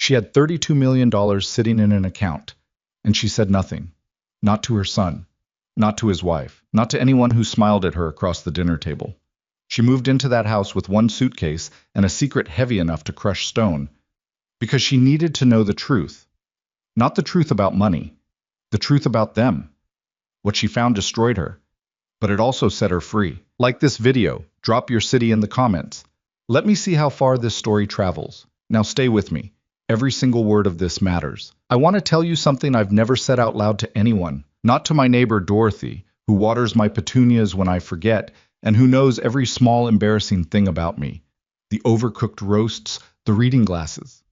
She had $32 million sitting in an account, and she said nothing. Not to her son, not to his wife, not to anyone who smiled at her across the dinner table. She moved into that house with one suitcase and a secret heavy enough to crush stone, because she needed to know the truth. Not the truth about money, the truth about them. What she found destroyed her, but it also set her free. Like this video, drop your city in the comments. Let me see how far this story travels. Now stay with me. Every single word of this matters. I want to tell you something I've never said out loud to anyone, not to my neighbor Dorothy, who waters my petunias when I forget, and who knows every small embarrassing thing about me. The overcooked roasts, the reading glasses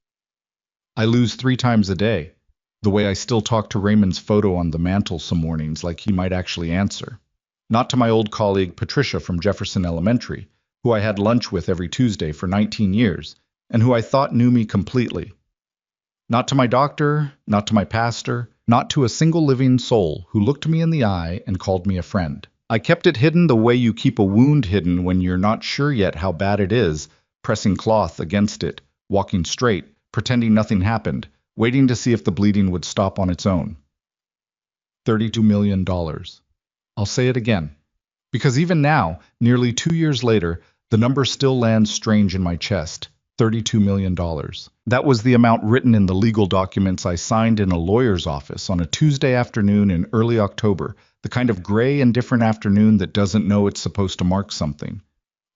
I lose 3 times a day. The way I still talk to Raymond's photo on the mantle some mornings like he might actually answer. Not to my old colleague Patricia from Jefferson Elementary, who I had lunch with every Tuesday for 19 years, and who I thought knew me completely. Not to my doctor, not to my pastor, not to a single living soul who looked me in the eye and called me a friend. I kept it hidden the way you keep a wound hidden when you're not sure yet how bad it is, pressing cloth against it, walking straight, pretending nothing happened, waiting to see if the bleeding would stop on its own. $32 million. I'll say it again, because even now, nearly 2 years later, the number still lands strange in my chest. $32 million. That was the amount written in the legal documents I signed in a lawyer's office on a Tuesday afternoon in early October, the kind of gray, indifferent afternoon that doesn't know it's supposed to mark something.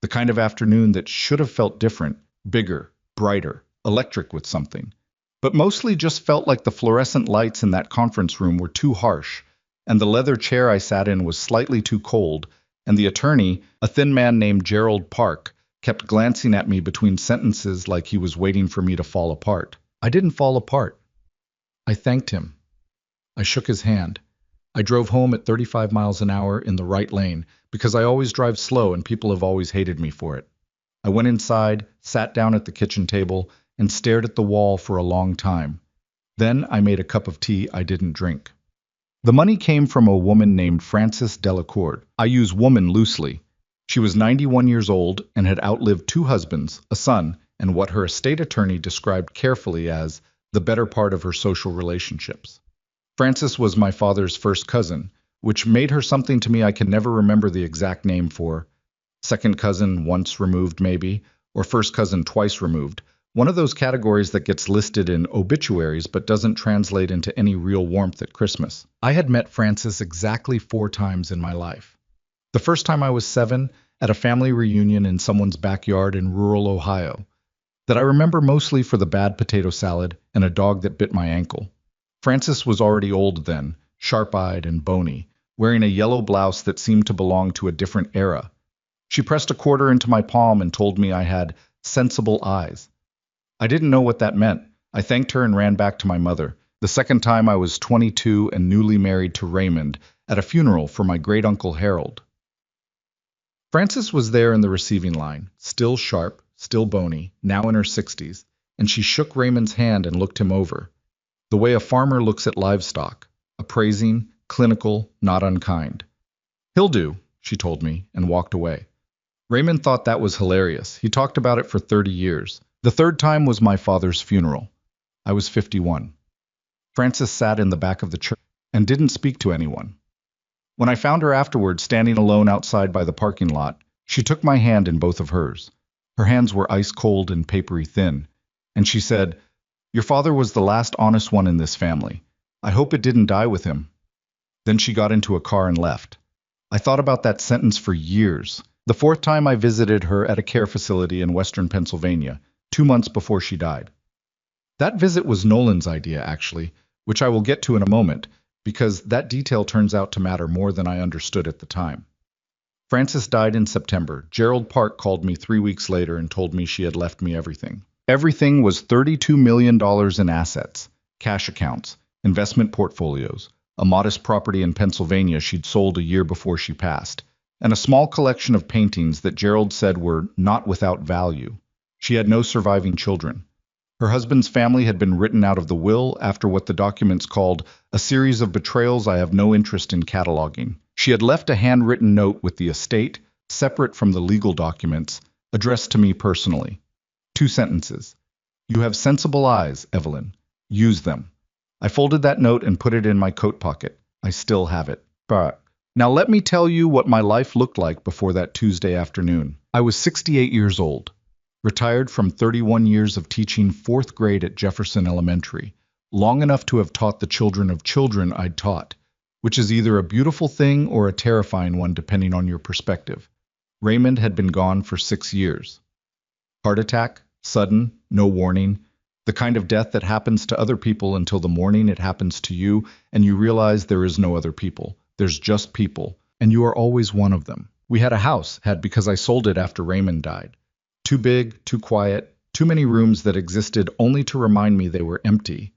The kind of afternoon that should have felt different, bigger, brighter, electric with something. But mostly just felt like the fluorescent lights in that conference room were too harsh, and the leather chair I sat in was slightly too cold, and the attorney, a thin man named Gerald Park, kept glancing at me between sentences like he was waiting for me to fall apart. I didn't fall apart. I thanked him. I shook his hand. I drove home at 35 miles an hour in the right lane, because I always drive slow and people have always hated me for it. I went inside, sat down at the kitchen table, and stared at the wall for a long time. Then I made a cup of tea I didn't drink. The money came from a woman named Frances Delacour. I use woman loosely. She was 91 years old and had outlived 2 husbands, a son, and what her estate attorney described carefully as the better part of her social relationships. Frances was my father's first cousin, which made her something to me I can never remember the exact name for. Second cousin once removed maybe, or first cousin twice removed. One of those categories that gets listed in obituaries but doesn't translate into any real warmth at Christmas. I had met Frances exactly 4 times in my life. The first time I was 7, at a family reunion in someone's backyard in rural Ohio, that I remember mostly for the bad potato salad and a dog that bit my ankle. Frances was already old then, sharp-eyed and bony, wearing a yellow blouse that seemed to belong to a different era. She pressed a quarter into my palm and told me I had sensible eyes. I didn't know what that meant. I thanked her and ran back to my mother. The second time I was 22 and newly married to Raymond at a funeral for my great-uncle Harold. Frances was there in the receiving line, still sharp, still bony, now in her 60s, and she shook Raymond's hand and looked him over, the way a farmer looks at livestock, appraising, clinical, not unkind. "He'll do," she told me, and walked away. Raymond thought that was hilarious. He talked about it for 30 years. The third time was my father's funeral. I was 51. Frances sat in the back of the church and didn't speak to anyone. When I found her afterward standing alone outside by the parking lot, she took my hand in both of hers. Her hands were ice-cold and papery thin, and she said, "Your father was the last honest one in this family. I hope it didn't die with him." Then she got into a car and left. I thought about that sentence for years. The 4th time I visited her at a care facility in western Pennsylvania, 2 months before she died. That visit was Nolan's idea, actually, which I will get to in a moment, because that detail turns out to matter more than I understood at the time. Frances died in September. Gerald Park called me 3 weeks later and told me she had left me everything. Everything was $32 million in assets, cash accounts, investment portfolios, a modest property in Pennsylvania she'd sold a year before she passed, and a small collection of paintings that Gerald said were not without value. She had no surviving children. Her husband's family had been written out of the will after what the documents called a series of betrayals I have no interest in cataloging. She had left a handwritten note with the estate, separate from the legal documents, addressed to me personally. 2 sentences. You have sensible eyes, Evelyn. Use them. I folded that note and put it in my coat pocket. I still have it. But now let me tell you what my life looked like before that Tuesday afternoon. I was 68 years old, retired from 31 years of teaching fourth grade at Jefferson Elementary, long enough to have taught the children of children I'd taught, which is either a beautiful thing or a terrifying one depending on your perspective. Raymond had been gone for 6 years. Heart attack, sudden, no warning, the kind of death that happens to other people until the morning it happens to you and you realize there is no other people. There's just people, and you are always one of them. We had a house, had because I sold it after Raymond died. Too big, too quiet, too many rooms that existed only to remind me they were empty.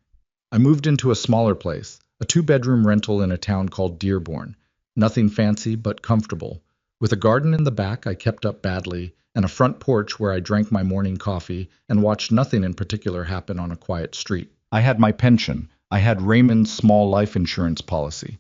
I moved into a smaller place, a 2-bedroom rental in a town called Dearborn. Nothing fancy, but comfortable. With a garden in the back I kept up badly, and a front porch where I drank my morning coffee and watched nothing in particular happen on a quiet street. I had my pension. I had Raymond's small life insurance policy.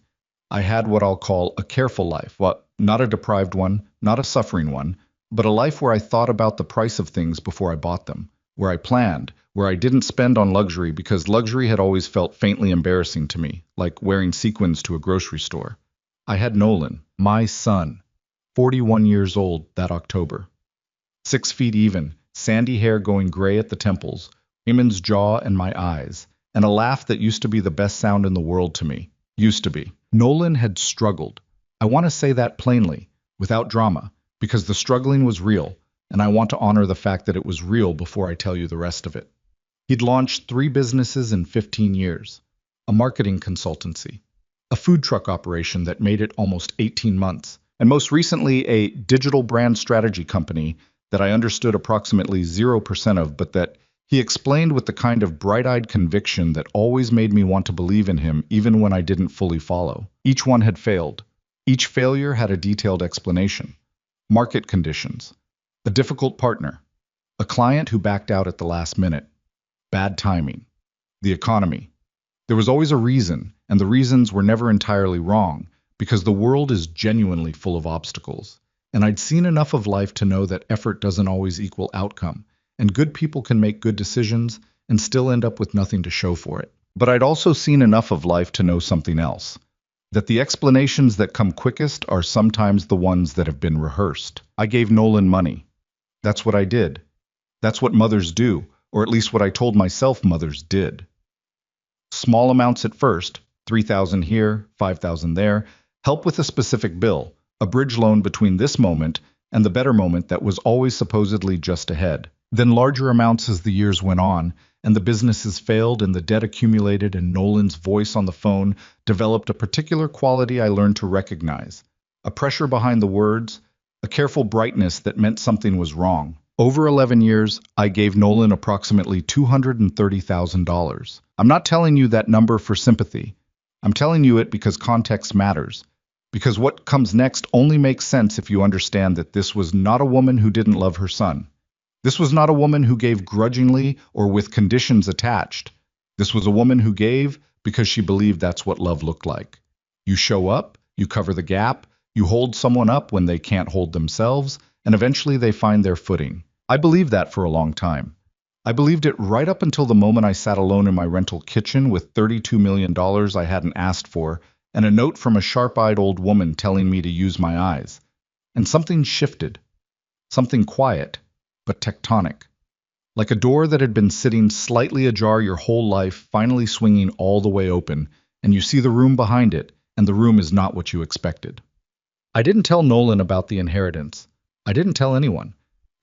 I had what I'll call a careful life, not a deprived one, not a suffering one, but a life where I thought about the price of things before I bought them, where I planned, where I didn't spend on luxury because luxury had always felt faintly embarrassing to me, like wearing sequins to a grocery store. I had Nolan, my son, 41 years old that October. 6 feet even, sandy hair going gray at the temples, Raymond's jaw and my eyes, and a laugh that used to be the best sound in the world to me. Used to be. Nolan had struggled. I want to say that plainly, without drama, because the struggling was real, and I want to honor the fact that it was real before I tell you the rest of it. He'd launched 3 businesses in 15 years, a marketing consultancy, a food truck operation that made it almost 18 months, and most recently a digital brand strategy company that I understood approximately 0% of, but that he explained with the kind of bright-eyed conviction that always made me want to believe in him even when I didn't fully follow. Each one had failed. Each failure had a detailed explanation. Market conditions. A difficult partner. A client who backed out at the last minute. Bad timing. The economy. There was always a reason, and the reasons were never entirely wrong, because the world is genuinely full of obstacles. And I'd seen enough of life to know that effort doesn't always equal outcome, and good people can make good decisions and still end up with nothing to show for it. But I'd also seen enough of life to know something else, that the explanations that come quickest are sometimes the ones that have been rehearsed. I gave Nolan money. That's what I did. That's what mothers do, or at least what I told myself mothers did. Small amounts at first, $3,000 here, $5,000 there, help with a specific bill, a bridge loan between this moment and the better moment that was always supposedly just ahead. Then larger amounts as the years went on, and the businesses failed and the debt accumulated, and Nolan's voice on the phone developed a particular quality I learned to recognize. A pressure behind the words, a careful brightness that meant something was wrong. Over 11 years, I gave Nolan approximately $230,000. I'm not telling you that number for sympathy. I'm telling you it because context matters. Because what comes next only makes sense if you understand that this was not a woman who didn't love her son. This was not a woman who gave grudgingly or with conditions attached. This was a woman who gave because she believed that's what love looked like. You show up, you cover the gap, you hold someone up when they can't hold themselves, and eventually they find their footing. I believed that for a long time. I believed it right up until the moment I sat alone in my rental kitchen with $32 million I hadn't asked for, and a note from a sharp-eyed old woman telling me to use my eyes. And something shifted. Something quiet, but tectonic. Like a door that had been sitting slightly ajar your whole life, finally swinging all the way open, and you see the room behind it, and the room is not what you expected. I didn't tell Nolan about the inheritance. I didn't tell anyone.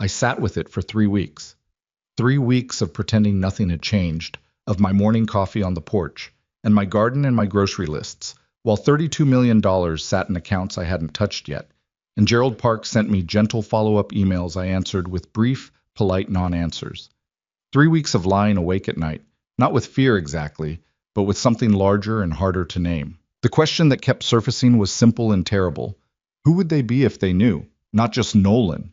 I sat with it for 3 weeks. 3 weeks of pretending nothing had changed, of my morning coffee on the porch, and my garden and my grocery lists, while $32 million sat in accounts I hadn't touched yet, and Gerald Park sent me gentle follow-up emails I answered with brief, polite non-answers. 3 weeks of lying awake at night, not with fear exactly, but with something larger and harder to name. The question that kept surfacing was simple and terrible. Who would they be if they knew? Not just Nolan.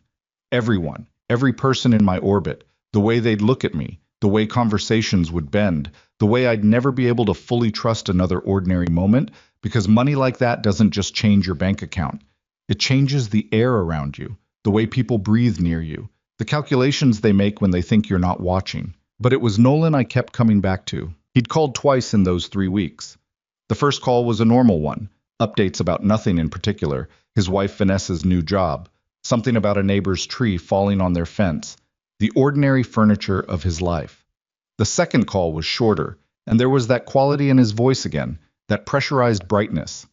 Everyone, every person in my orbit, the way they'd look at me, the way conversations would bend, the way I'd never be able to fully trust another ordinary moment, because money like that doesn't just change your bank account. It changes the air around you, the way people breathe near you, the calculations they make when they think you're not watching. But it was Nolan I kept coming back to. He'd called twice in those 3 weeks. The first call was a normal one, updates about nothing in particular, his wife Vanessa's new job, something about a neighbor's tree falling on their fence, the ordinary furniture of his life. The second call was shorter, and there was that quality in his voice again, that pressurized brightness.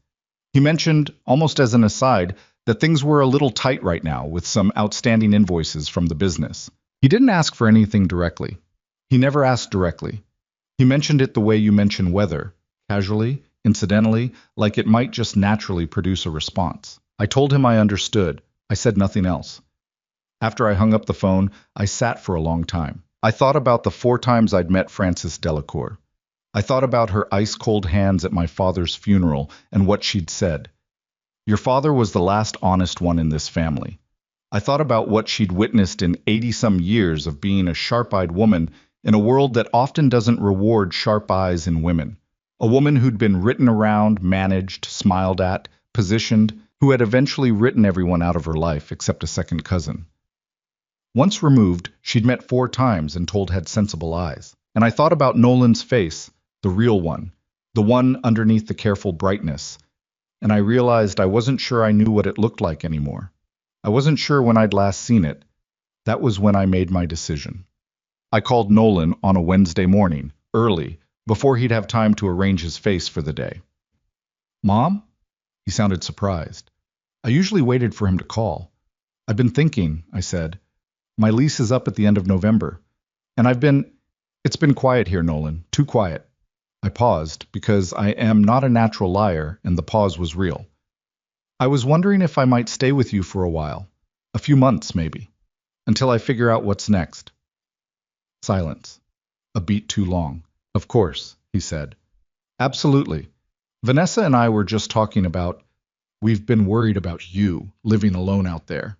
He mentioned, almost as an aside, that things were a little tight right now with some outstanding invoices from the business. He didn't ask for anything directly. He never asked directly. He mentioned it the way you mention weather, casually, incidentally, like it might just naturally produce a response. I told him I understood. I said nothing else. After I hung up the phone, I sat for a long time. I thought about the 4 times I'd met Frances Delacour. I thought about her ice-cold hands at my father's funeral and what she'd said. Your father was the last honest one in this family. I thought about what she'd witnessed in 80-some years of being a sharp-eyed woman in a world that often doesn't reward sharp eyes in women. A woman who'd been written around, managed, smiled at, positioned, who had eventually written everyone out of her life except a second cousin. Once removed, she'd met 4 times and told had sensible eyes. And I thought about Nolan's face, the real one, the one underneath the careful brightness. And I realized I wasn't sure I knew what it looked like anymore. I wasn't sure when I'd last seen it. That was when I made my decision. I called Nolan on a Wednesday morning, early, before he'd have time to arrange his face for the day. Mom? He sounded surprised. I usually waited for him to call. I've been thinking, I said. My lease is up at the end of November. And it's been quiet here, Nolan, too quiet. I paused, because I am not a natural liar, and the pause was real. I was wondering if I might stay with you for a while. A few months, maybe. Until I figure out what's next. Silence. A beat too long. Of course, he said. Absolutely. Vanessa and I were just talking about, we've been worried about you, living alone out there.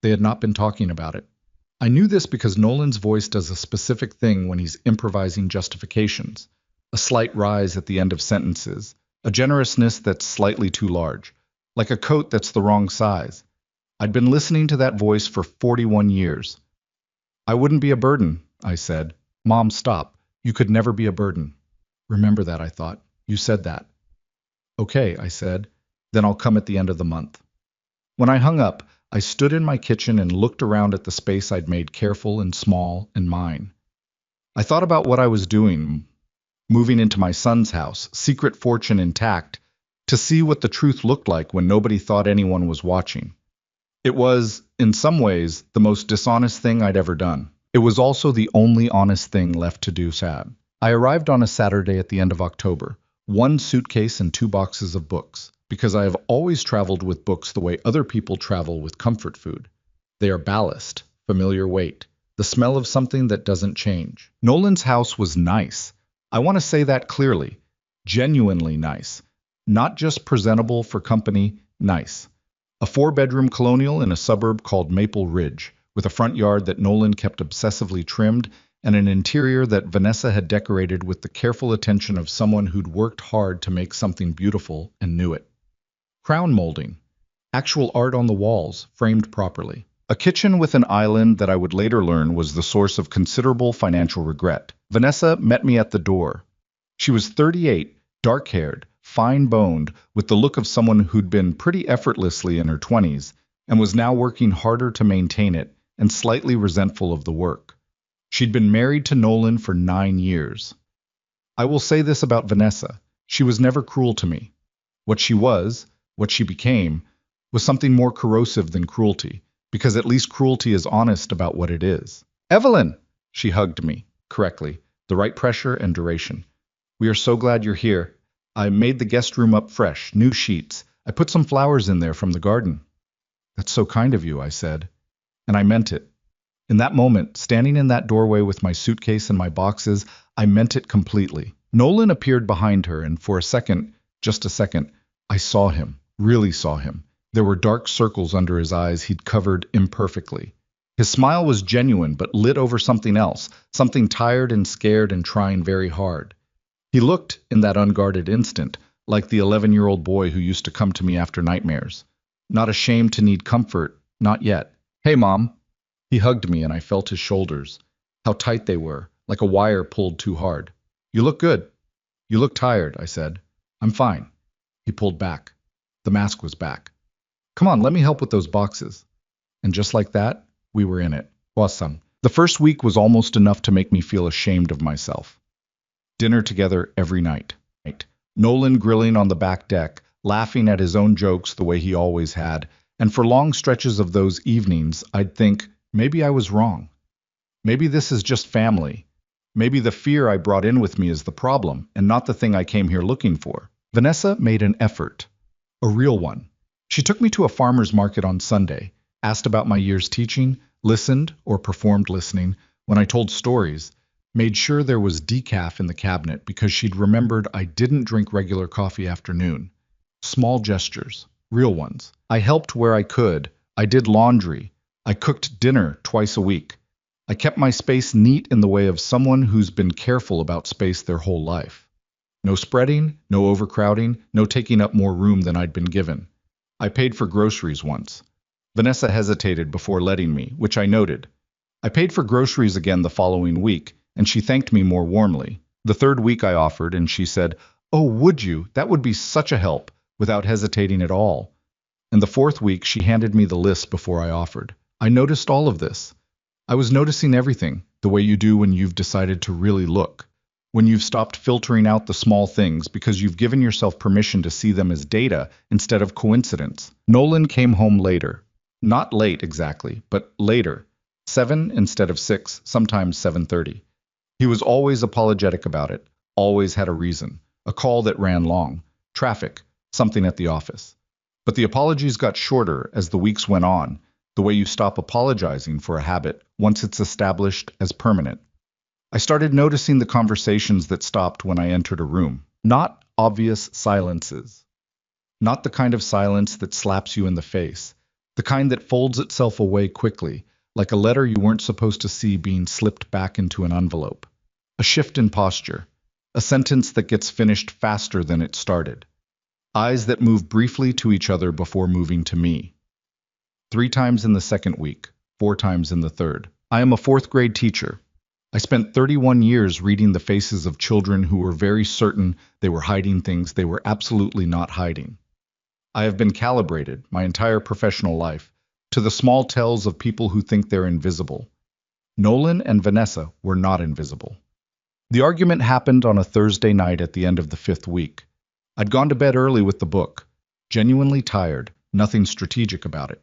They had not been talking about it. I knew this because Nolan's voice does a specific thing when he's improvising justifications. A slight rise at the end of sentences, a generousness that's slightly too large, like a coat that's the wrong size. I'd been listening to that voice for 41 years. I wouldn't be a burden, I said. Mom, stop. You could never be a burden. Remember that, I thought. You said that. Okay, I said. Then I'll come at the end of the month. When I hung up, I stood in my kitchen and looked around at the space I'd made careful and small and mine. I thought about what I was doing, moving into my son's house, secret fortune intact, to see what the truth looked like when nobody thought anyone was watching. It was, in some ways, the most dishonest thing I'd ever done. It was also the only honest thing left to do sad. I arrived on a Saturday at the end of October, 1 suitcase and 2 boxes of books, because I have always traveled with books the way other people travel with comfort food. They are ballast, familiar weight, the smell of something that doesn't change. Nolan's house was nice. I want to say that clearly. Genuinely nice. Not just presentable for company, nice. A 4-bedroom colonial in a suburb called Maple Ridge, with a front yard that Nolan kept obsessively trimmed and an interior that Vanessa had decorated with the careful attention of someone who'd worked hard to make something beautiful and knew it. Crown molding. Actual art on the walls, framed properly. A kitchen with an island that I would later learn was the source of considerable financial regret. Vanessa met me at the door. She was 38, dark-haired, fine-boned, with the look of someone who'd been pretty effortlessly in her 20s and was now working harder to maintain it and slightly resentful of the work. She'd been married to Nolan for 9 years. I will say this about Vanessa. She was never cruel to me. What she became, was something more corrosive than cruelty, because at least cruelty is honest about what it is. Evelyn! She hugged me, correctly, the right pressure and duration. We are so glad you're here. I made the guest room up fresh, new sheets. I put some flowers in there from the garden. That's so kind of you, I said. And I meant it. In that moment, standing in that doorway with my suitcase and my boxes, I meant it completely. Nolan appeared behind her, and for a second, just a second, I saw him, really saw him. There were dark circles under his eyes he'd covered imperfectly. His smile was genuine, but lit over something else, something tired and scared and trying very hard. He looked, in that unguarded instant, like the 11-year-old boy who used to come to me after nightmares. Not ashamed to need comfort, not yet. Hey, Mom. He hugged me and I felt his shoulders. How tight they were, like a wire pulled too hard. You look good. You look tired, I said. I'm fine. He pulled back. The mask was back. Come on, let me help with those boxes. And just like that, we were in it. Awesome. The first week was almost enough to make me feel ashamed of myself. Dinner together every night. Nolan grilling on the back deck, laughing at his own jokes the way he always had, and for long stretches of those evenings, I'd think, maybe I was wrong. Maybe this is just family. Maybe the fear I brought in with me is the problem, and not the thing I came here looking for. Vanessa made an effort. A real one. She took me to a farmer's market on Sunday, asked about my years teaching, listened or performed listening when I told stories, made sure there was decaf in the cabinet because she'd remembered I didn't drink regular coffee after noon. Small gestures, real ones. I helped where I could. I did laundry. I cooked dinner twice a week. I kept my space neat in the way of someone who's been careful about space their whole life. No spreading, no overcrowding, no taking up more room than I'd been given. I paid for groceries once. Vanessa hesitated before letting me, which I noted. I paid for groceries again the following week, and she thanked me more warmly. The third week I offered, and she said, "Oh, would you? That would be such a help," without hesitating at all. And the fourth week she handed me the list before I offered. I noticed all of this. I was noticing everything, the way you do when you've decided to really look. When you've stopped filtering out the small things because you've given yourself permission to see them as data instead of coincidence. Nolan came home later. Not late exactly, but later. 7 instead of 6, sometimes 7:30. He was always apologetic about it, always had a reason. A call that ran long. Traffic, something at the office. But the apologies got shorter as the weeks went on, the way you stop apologizing for a habit once it's established as permanent. I started noticing the conversations that stopped when I entered a room. Not obvious silences. Not the kind of silence that slaps you in the face. The kind that folds itself away quickly, like a letter you weren't supposed to see being slipped back into an envelope. A shift in posture. A sentence that gets finished faster than it started. Eyes that move briefly to each other before moving to me. 3 times in the second week, 4 times in the third. I am a 4th grade teacher. I spent 31 years reading the faces of children who were very certain they were hiding things they were absolutely not hiding. I have been calibrated, my entire professional life, to the small tells of people who think they're invisible. Nolan and Vanessa were not invisible. The argument happened on a Thursday night at the end of the 5th week. I'd gone to bed early with the book, genuinely tired, nothing strategic about it.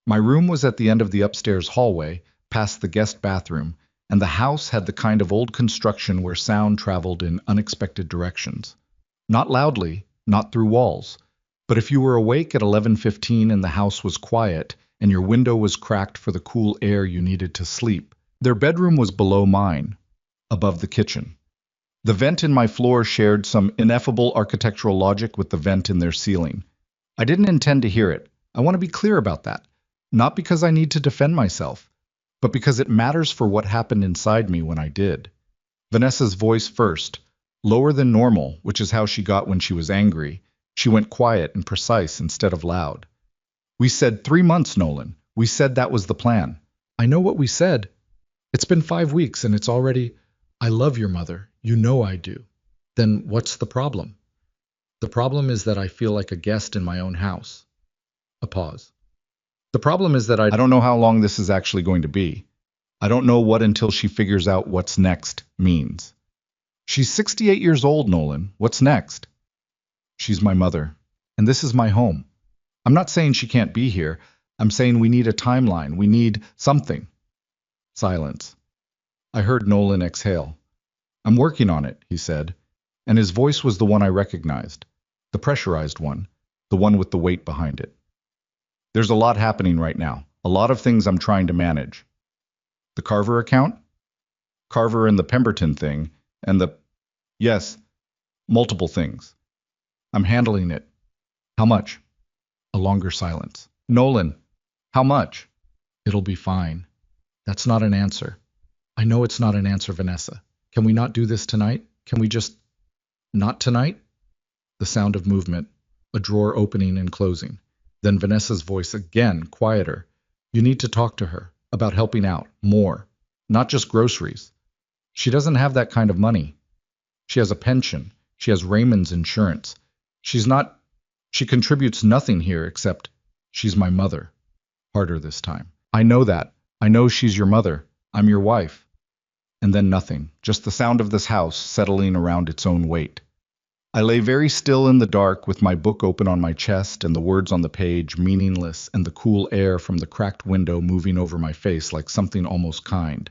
My room was at the end of the upstairs hallway, past the guest bathroom, and the house had the kind of old construction where sound traveled in unexpected directions. Not loudly, not through walls, but if you were awake at 11:15 and the house was quiet, and your window was cracked for the cool air you needed to sleep. Their bedroom was below mine, above the kitchen. The vent in my floor shared some ineffable architectural logic with the vent in their ceiling. I didn't intend to hear it. I want to be clear about that. Not because I need to defend myself, but because it matters for what happened inside me when I did. Vanessa's voice first, lower than normal, which is how she got when she was angry. She went quiet and precise instead of loud. We said 3 months, Nolan. We said that was the plan. I know what we said. It's been 5 weeks and it's already... I love your mother. You know I do. Then what's the problem? The problem is that I feel like a guest in my own house. A pause. The problem is that I don't know how long this is actually going to be. I don't know what until she figures out what's next means. She's 68 years old, Nolan. What's next? She's my mother, and this is my home. I'm not saying she can't be here. I'm saying we need a timeline. We need something. Silence. I heard Nolan exhale. I'm working on it, he said, and his voice was the one I recognized, the pressurized one, the one with the weight behind it. There's a lot happening right now, a lot of things I'm trying to manage. The Carver account? Carver and the Pemberton thing, and the... Yes, multiple things. I'm handling it. How much? A longer silence. Nolan, how much? It'll be fine. That's not an answer. I know it's not an answer, Vanessa. Can we not do this tonight? Can we just... Not tonight? The sound of movement, a drawer opening and closing. Then Vanessa's voice again, quieter. You need to talk to her about helping out, more. Not just groceries. She doesn't have that kind of money. She has a pension. She has Raymond's insurance. She contributes nothing here except she's my mother. Harder this time. I know that. I know she's your mother. I'm your wife. And then nothing. Just the sound of this house settling around its own weight. I lay very still in the dark with my book open on my chest and the words on the page meaningless and the cool air from the cracked window moving over my face like something almost kind.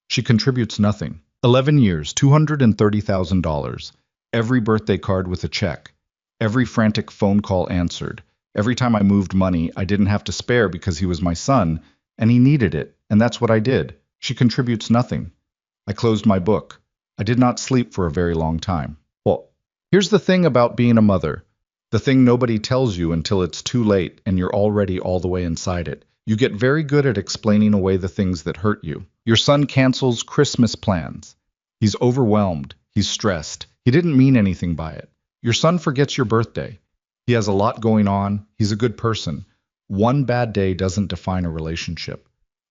She contributes nothing. 11 years, $230,000. Every birthday card with a check. Every frantic phone call answered. Every time I moved money, I didn't have to spare because he was my son, and he needed it, and that's what I did. She contributes nothing. I closed my book. I did not sleep for a very long time. Well, here's the thing about being a mother. The thing nobody tells you until it's too late and you're already all the way inside it. You get very good at explaining away the things that hurt you. Your son cancels Christmas plans. He's overwhelmed. He's stressed. He didn't mean anything by it. Your son forgets your birthday. He has a lot going on. He's a good person. One bad day doesn't define a relationship.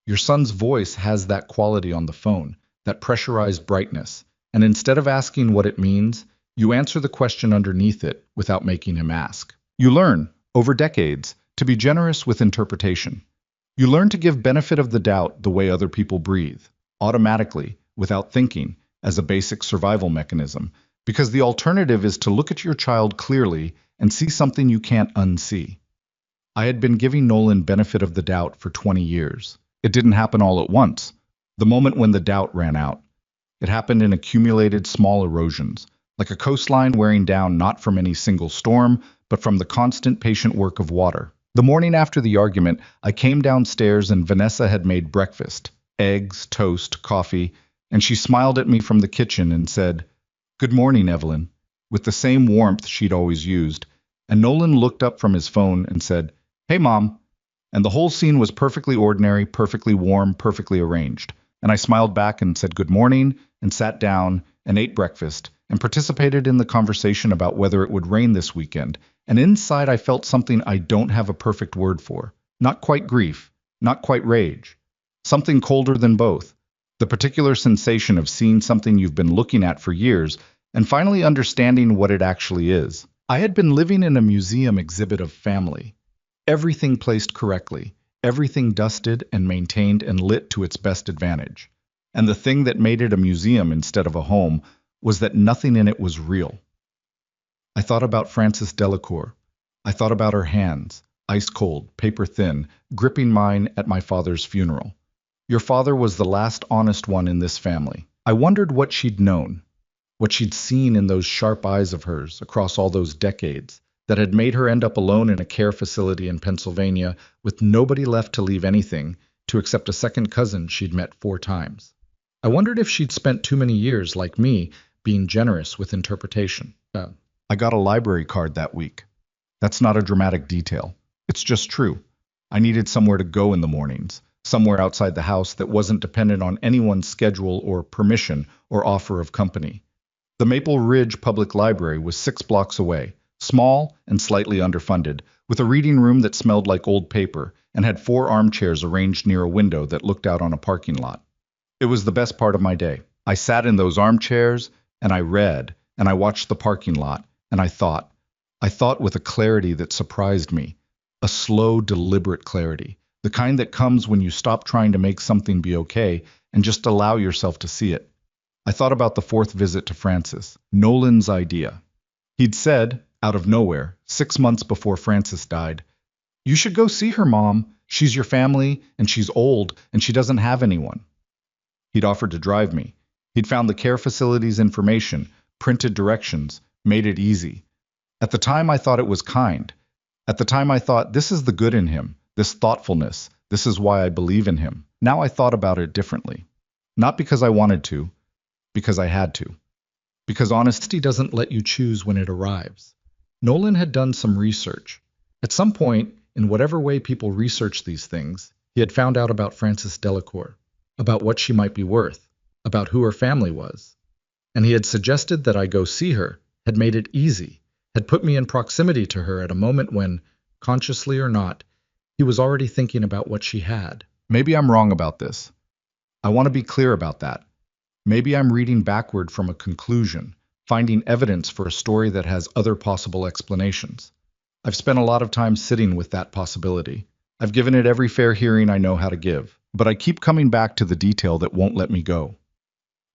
Your son's voice has that quality on the phone, that pressurized brightness. And instead of asking what it means, you answer the question underneath it without making him ask. You learn, over decades, to be generous with interpretation. You learn to give benefit of the doubt the way other people breathe, automatically, without thinking, as a basic survival mechanism, because the alternative is to look at your child clearly and see something you can't unsee. I had been giving Nolan benefit of the doubt for 20 years. It didn't happen all at once, the moment when the doubt ran out. It happened in accumulated small erosions, like a coastline wearing down not from any single storm, but from the constant patient work of water. The morning after the argument, I came downstairs and Vanessa had made breakfast, eggs, toast, coffee, and she smiled at me from the kitchen and said, "Good morning, Evelyn," with the same warmth she'd always used. And Nolan looked up from his phone and said, "Hey, Mom." And the whole scene was perfectly ordinary, perfectly warm, perfectly arranged. And I smiled back and said good morning and sat down and ate breakfast and participated in the conversation about whether it would rain this weekend. And inside I felt something I don't have a perfect word for. Not quite grief, not quite rage. Something colder than both. The particular sensation of seeing something you've been looking at for years and finally understanding what it actually is. I had been living in a museum exhibit of family. Everything placed correctly, everything dusted and maintained and lit to its best advantage. And the thing that made it a museum instead of a home was that nothing in it was real. I thought about Frances Delacour. I thought about her hands, ice cold, paper thin, gripping mine at my father's funeral. Your father was the last honest one in this family. I wondered what she'd known, what she'd seen in those sharp eyes of hers across all those decades that had made her end up alone in a care facility in Pennsylvania with nobody left to leave anything to accept a second cousin she'd met 4 times. I wondered if she'd spent too many years, like me, being generous with interpretation. I got a library card that week. That's not a dramatic detail. It's just true. I needed somewhere to go in the mornings, somewhere outside the house that wasn't dependent on anyone's schedule or permission or offer of company. The Maple Ridge Public Library was 6 blocks away, small and slightly underfunded, with a reading room that smelled like old paper and had 4 armchairs arranged near a window that looked out on a parking lot. It was the best part of my day. I sat in those armchairs, and I read, and I watched the parking lot, and I thought. I thought with a clarity that surprised me, a slow, deliberate clarity, the kind that comes when you stop trying to make something be okay and just allow yourself to see it. I thought about the 4th visit to Frances, Nolan's idea. He'd said, out of nowhere, 6 months before Frances died, "You should go see her, Mom. She's your family, and she's old, and she doesn't have anyone." He'd offered to drive me. He'd found the care facility's information, printed directions, made it easy. At the time, I thought it was kind. At the time, I thought, this is the good in him, this thoughtfulness, this is why I believe in him. Now I thought about it differently. Not because I wanted to, because I had to. Because honesty doesn't let you choose when it arrives. Nolan had done some research. At some point, in whatever way people research these things, he had found out about Frances Delacour, about what she might be worth, about who her family was. And he had suggested that I go see her, had made it easy, had put me in proximity to her at a moment when, consciously or not, he was already thinking about what she had. Maybe I'm wrong about this. I want to be clear about that. Maybe I'm reading backward from a conclusion, finding evidence for a story that has other possible explanations. I've spent a lot of time sitting with that possibility. I've given it every fair hearing I know how to give, but I keep coming back to the detail that won't let me go.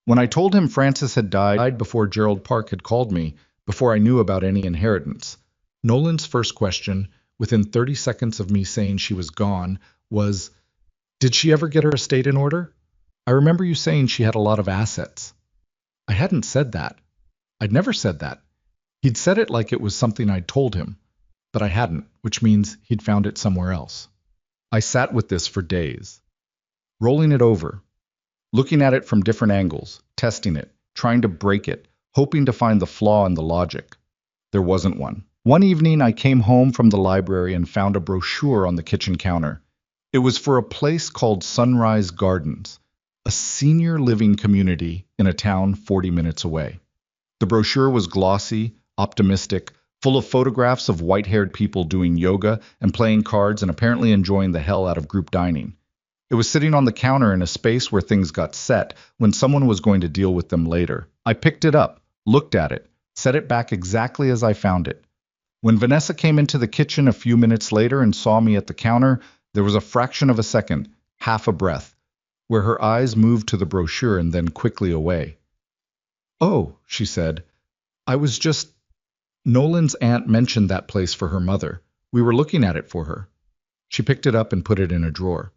When I told him Frances had died before Gerald Park had called me, before I knew about any inheritance, Nolan's first question, within 30 seconds of me saying she was gone, was, "Did she ever get her estate in order? I remember you saying she had a lot of assets." I hadn't said that. I'd never said that. He'd said it like it was something I'd told him, but I hadn't, which means he'd found it somewhere else. I sat with this for days, rolling it over, looking at it from different angles, testing it, trying to break it, hoping to find the flaw in the logic. There wasn't one. One evening, I came home from the library and found a brochure on the kitchen counter. It was for a place called Sunrise Gardens, a senior living community in a town 40 minutes away. The brochure was glossy, optimistic, full of photographs of white-haired people doing yoga and playing cards and apparently enjoying the hell out of group dining. It was sitting on the counter in a space where things got set when someone was going to deal with them later. I picked it up, looked at it, set it back exactly as I found it. When Vanessa came into the kitchen a few minutes later and saw me at the counter, there was a fraction of a second, half a breath, where her eyes moved to the brochure and then quickly away. "Oh," she said, "I was just... Nolan's aunt mentioned that place for her mother. We were looking at it for her." She picked it up and put it in a drawer.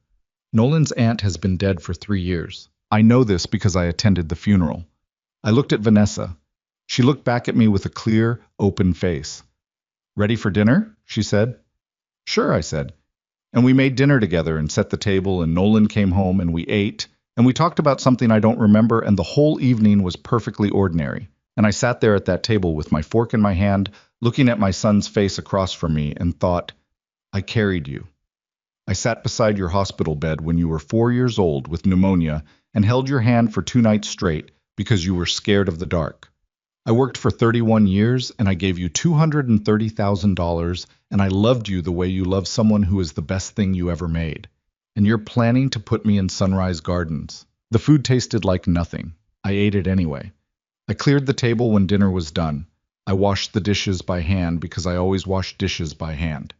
Nolan's aunt has been dead for 3 years. I know this because I attended the funeral. I looked at Vanessa. She looked back at me with a clear, open face. "Ready for dinner?" she said. "Sure," I said. And we made dinner together and set the table, and Nolan came home and we ate, and we talked about something I don't remember, and the whole evening was perfectly ordinary. And I sat there at that table with my fork in my hand, looking at my son's face across from me, and thought, I carried you. I sat beside your hospital bed when you were 4 years old with pneumonia and held your hand for 2 nights straight because you were scared of the dark. I worked for 31 years and I gave you $230,000, and I loved you the way you love someone who is the best thing you ever made. And you're planning to put me in Sunrise Gardens. The food tasted like nothing. I ate it anyway. I cleared the table when dinner was done. I washed the dishes by hand because I always wash dishes by hand.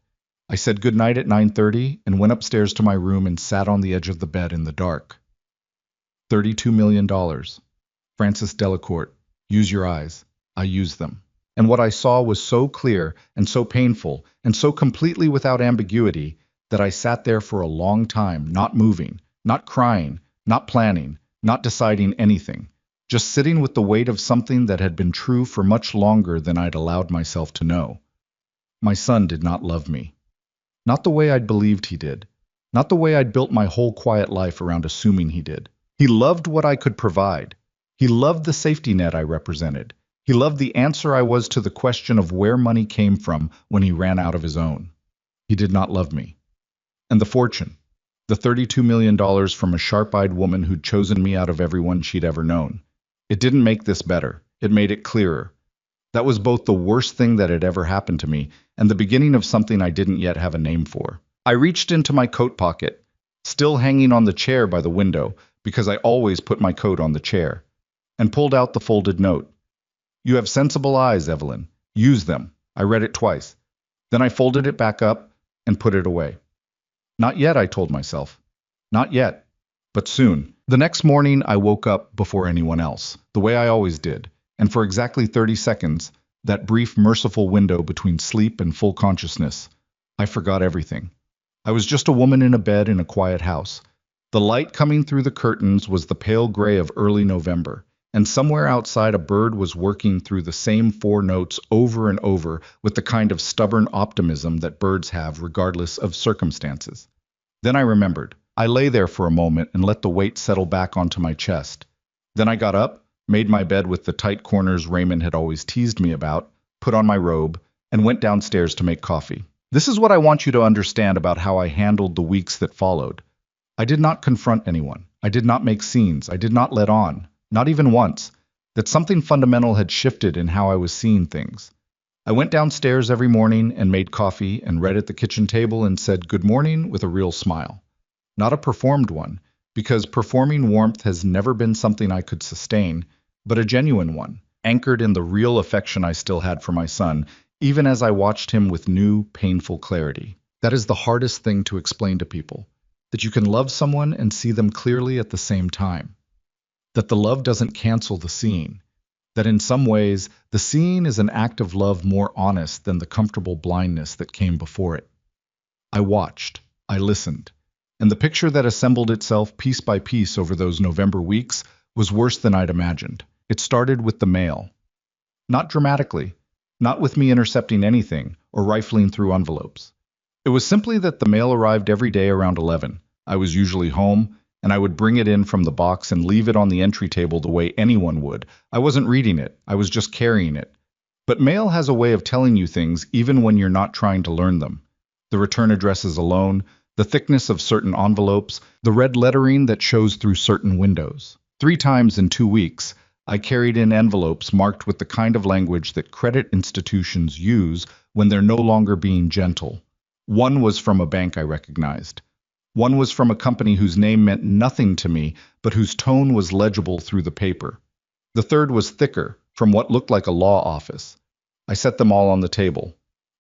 I said goodnight at 9:30 and went upstairs to my room and sat on the edge of the bed in the dark. $32 million. Frances Delacourt, use your eyes. I used them. And what I saw was so clear and so painful and so completely without ambiguity that I sat there for a long time, not moving, not crying, not planning, not deciding anything. Just sitting with the weight of something that had been true for much longer than I'd allowed myself to know. My son did not love me. Not the way I'd believed he did. Not the way I'd built my whole quiet life around assuming he did. He loved what I could provide. He loved the safety net I represented. He loved the answer I was to the question of where money came from when he ran out of his own. He did not love me. And the fortune, the $32 million from a sharp-eyed woman who'd chosen me out of everyone she'd ever known. It didn't make this better. It made it clearer. That was both the worst thing that had ever happened to me and the beginning of something I didn't yet have a name for. I reached into my coat pocket, still hanging on the chair by the window because I always put my coat on the chair, and pulled out the folded note. "You have sensible eyes, Evelyn. Use them." I read it twice. Then I folded it back up and put it away. Not yet, I told myself. Not yet. But soon. The next morning, I woke up before anyone else, the way I always did, and for exactly 30 seconds, that brief, merciful window between sleep and full consciousness, I forgot everything. I was just a woman in a bed in a quiet house. The light coming through the curtains was the pale gray of early November, and somewhere outside a bird was working through the same 4 notes over and over with the kind of stubborn optimism that birds have regardless of circumstances. Then I remembered. I lay there for a moment and let the weight settle back onto my chest. Then I got up, made my bed with the tight corners Raymond had always teased me about, put on my robe, and went downstairs to make coffee. This is what I want you to understand about how I handled the weeks that followed. I did not confront anyone. I did not make scenes. I did not let on, not even once, that something fundamental had shifted in how I was seeing things. I went downstairs every morning and made coffee and read at the kitchen table and said good morning with a real smile. Not a performed one, because performing warmth has never been something I could sustain, but a genuine one, anchored in the real affection I still had for my son, even as I watched him with new, painful clarity. That is the hardest thing to explain to people, that you can love someone and see them clearly at the same time. That the love doesn't cancel the seeing. That in some ways, the seeing is an act of love more honest than the comfortable blindness that came before it. I watched, I listened, and the picture that assembled itself piece by piece over those November weeks was worse than I'd imagined. It started with the mail. Not dramatically, not with me intercepting anything or rifling through envelopes. It was simply that the mail arrived every day around 11. I was usually home, and I would bring it in from the box and leave it on the entry table the way anyone would. I wasn't reading it, I was just carrying it. But mail has a way of telling you things even when you're not trying to learn them. The return addresses alone, the thickness of certain envelopes, the red lettering that shows through certain windows. 3 times in 2 weeks, I carried in envelopes marked with the kind of language that credit institutions use when they're no longer being gentle. One was from a bank I recognized. One was from a company whose name meant nothing to me, but whose tone was legible through the paper. The third was thicker, from what looked like a law office. I set them all on the table.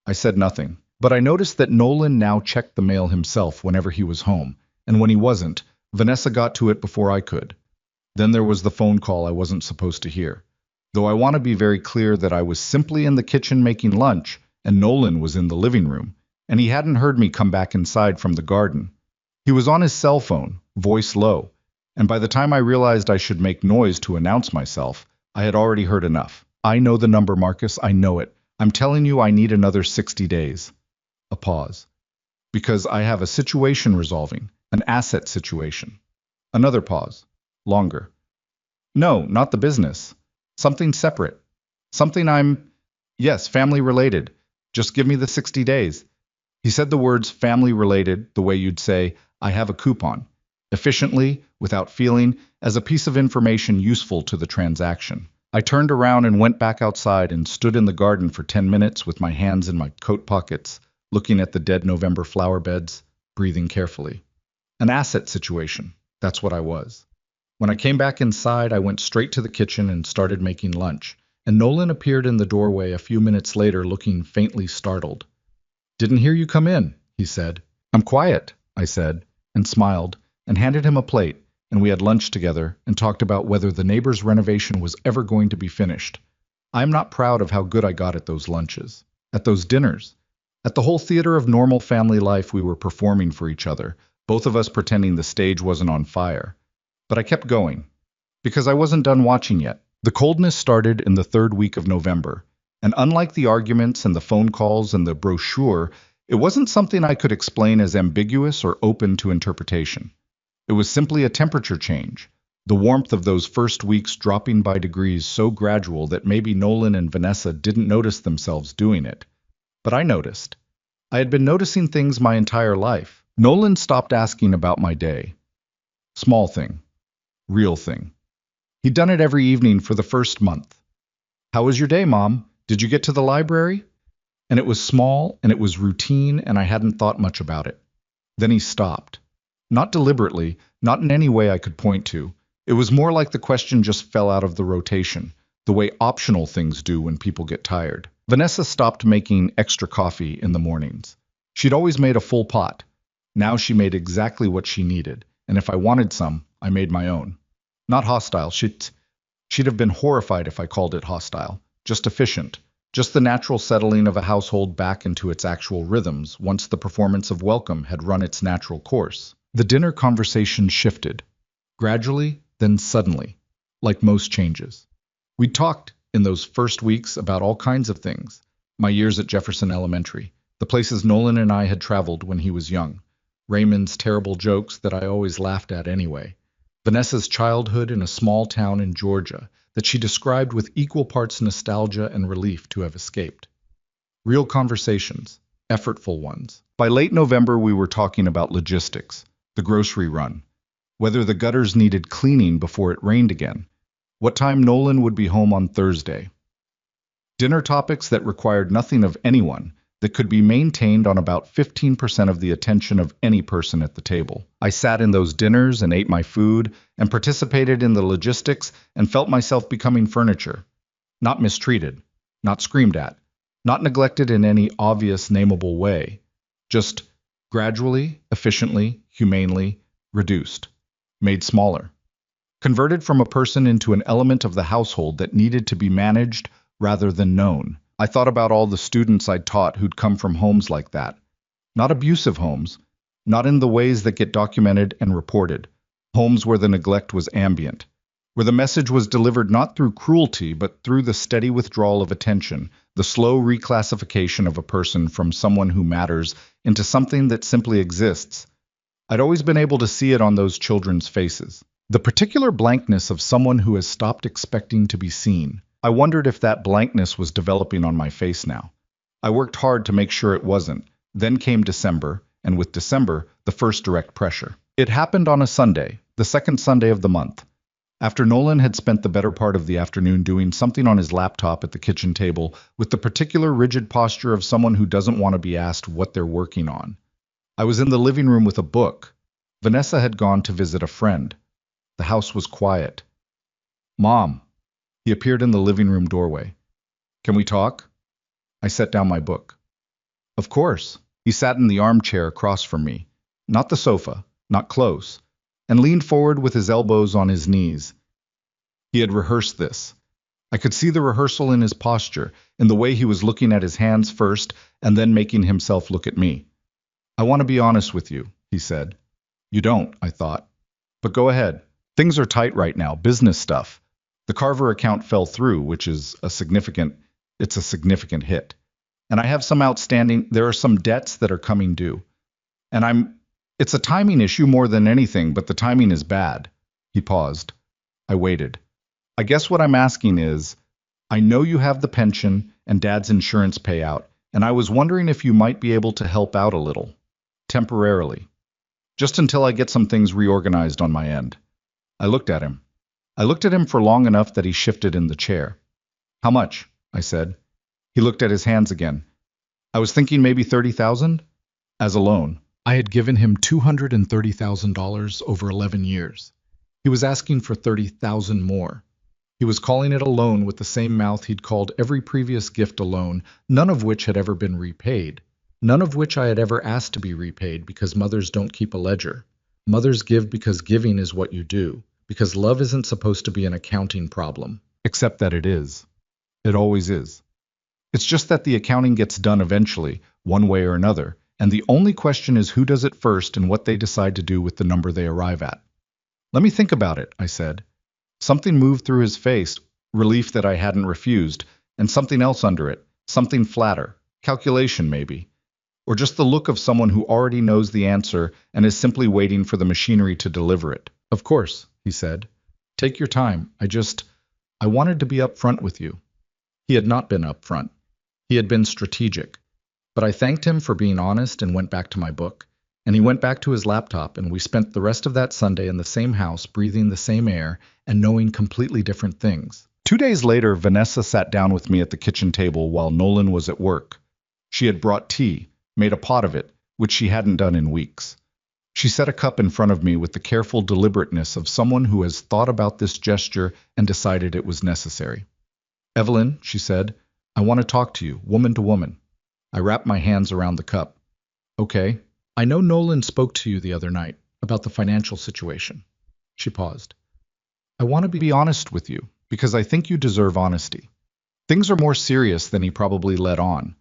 I said nothing. But I noticed that Nolan now checked the mail himself whenever he was home, and when he wasn't, Vanessa got to it before I could. Then there was the phone call I wasn't supposed to hear. Though I want to be very clear that I was simply in the kitchen making lunch, and Nolan was in the living room, and he hadn't heard me come back inside from the garden. He was on his cell phone, voice low, and by the time I realized I should make noise to announce myself, I had already heard enough. I know the number, Marcus, I know it. I'm telling you I need another 60 days. A pause. Because I have a situation resolving, an asset situation. Another pause. Longer. No, not the business. Something separate. Something yes, family related. Just give me the 60 days. He said the words family related the way you'd say, I have a coupon. Efficiently, without feeling, as a piece of information useful to the transaction. I turned around and went back outside and stood in the garden for 10 minutes with my hands in my coat pockets, looking at the dead November flower beds, breathing carefully. An asset situation, that's what I was. When I came back inside, I went straight to the kitchen and started making lunch, and Nolan appeared in the doorway a few minutes later looking faintly startled. Didn't hear you come in, he said. I'm quiet, I said, and smiled, and handed him a plate, and we had lunch together and talked about whether the neighbor's renovation was ever going to be finished. I am not proud of how good I got at those lunches, at those dinners, at the whole theater of normal family life we were performing for each other, both of us pretending the stage wasn't on fire. But I kept going, because I wasn't done watching yet. The coldness started in the 3rd week of November, and unlike the arguments and the phone calls and the brochure, it wasn't something I could explain as ambiguous or open to interpretation. It was simply a temperature change, the warmth of those first weeks dropping by degrees so gradual that maybe Nolan and Vanessa didn't notice themselves doing it. But I noticed. I had been noticing things my entire life. Nolan stopped asking about my day. Small thing. Real thing. He'd done it every evening for the first month. How was your day, Mom? Did you get to the library? And it was small, and it was routine, and I hadn't thought much about it. Then he stopped. Not deliberately, not in any way I could point to. It was more like the question just fell out of the rotation, the way optional things do when people get tired. Vanessa stopped making extra coffee in the mornings. She'd always made a full pot. Now she made exactly what she needed, and if I wanted some, I made my own. Not hostile. She'd have been horrified if I called it hostile. Just efficient. Just the natural settling of a household back into its actual rhythms once the performance of welcome had run its natural course. The dinner conversation shifted. Gradually, then suddenly, like most changes. We talked in those first weeks about all kinds of things. My years at Jefferson Elementary, the places Nolan and I had traveled when he was young, Raymond's terrible jokes that I always laughed at anyway, Vanessa's childhood in a small town in Georgia that she described with equal parts nostalgia and relief to have escaped. Real conversations, effortful ones. By late November, we were talking about logistics, the grocery run, whether the gutters needed cleaning before it rained again, what time Nolan would be home on Thursday. Dinner topics that required nothing of anyone, that could be maintained on about 15% of the attention of any person at the table. I sat in those dinners and ate my food and participated in the logistics and felt myself becoming furniture. Not mistreated, not screamed at, not neglected in any obvious, nameable way. Just gradually, efficiently, humanely reduced, made smaller. Converted from a person into an element of the household that needed to be managed rather than known. I thought about all the students I'd taught who'd come from homes like that. Not abusive homes, not in the ways that get documented and reported. Homes where the neglect was ambient, where the message was delivered not through cruelty but through the steady withdrawal of attention, the slow reclassification of a person from someone who matters into something that simply exists. I'd always been able to see it on those children's faces. The particular blankness of someone who has stopped expecting to be seen. I wondered if that blankness was developing on my face now. I worked hard to make sure it wasn't. Then came December, and with December, the first direct pressure. It happened on a Sunday, the second Sunday of the month. After Nolan had spent the better part of the afternoon doing something on his laptop at the kitchen table with the particular rigid posture of someone who doesn't want to be asked what they're working on. I was in the living room with a book. Vanessa had gone to visit a friend. The house was quiet. "Mom." He appeared in the living room doorway. "Can we talk?" I set down my book. "Of course." He sat in the armchair across from me, not the sofa, not close, and leaned forward with his elbows on his knees. He had rehearsed this. I could see the rehearsal in his posture, in the way he was looking at his hands first and then making himself look at me. "I want to be honest with you," he said. "You don't," I thought. "But go ahead. Things are tight right now, business stuff. The Carver account fell through, which is a significant hit. And I have some there are some debts that are coming due. And it's a timing issue more than anything, but the timing is bad." He paused. I waited. "I guess what I'm asking is, I know you have the pension and Dad's insurance payout, and I was wondering if you might be able to help out a little. Temporarily. Just until I get some things reorganized on my end." I looked at him. I looked at him for long enough that he shifted in the chair. "How much?" I said. He looked at his hands again. "I was thinking maybe 30,000 as a loan." I had given him $230,000 over 11 years. He was asking for 30,000 more. He was calling it a loan with the same mouth he'd called every previous gift a loan, none of which had ever been repaid. None of which I had ever asked to be repaid because mothers don't keep a ledger. Mothers give because giving is what you do. Because love isn't supposed to be an accounting problem. Except that it is. It always is. It's just that the accounting gets done eventually, one way or another, and the only question is who does it first and what they decide to do with the number they arrive at. "Let me think about it," I said. Something moved through his face, relief that I hadn't refused, and something else under it, something flatter, calculation maybe. Or just the look of someone who already knows the answer and is simply waiting for the machinery to deliver it. "Of course," he said. "Take your time. I wanted to be upfront with you." He had not been upfront. He had been strategic. But I thanked him for being honest and went back to my book. And he went back to his laptop, and we spent the rest of that Sunday in the same house, breathing the same air, and knowing completely different things. 2 days later, Vanessa sat down with me at the kitchen table while Nolan was at work. She had brought tea, made a pot of it, which she hadn't done in weeks. She set a cup in front of me with the careful deliberateness of someone who has thought about this gesture and decided it was necessary. "Evelyn," she said, "I want to talk to you, woman to woman." I wrapped my hands around the cup. "Okay. I know Nolan spoke to you the other night about the financial situation." She paused. "I want to be honest with you, because I think you deserve honesty. Things are more serious than he probably let on.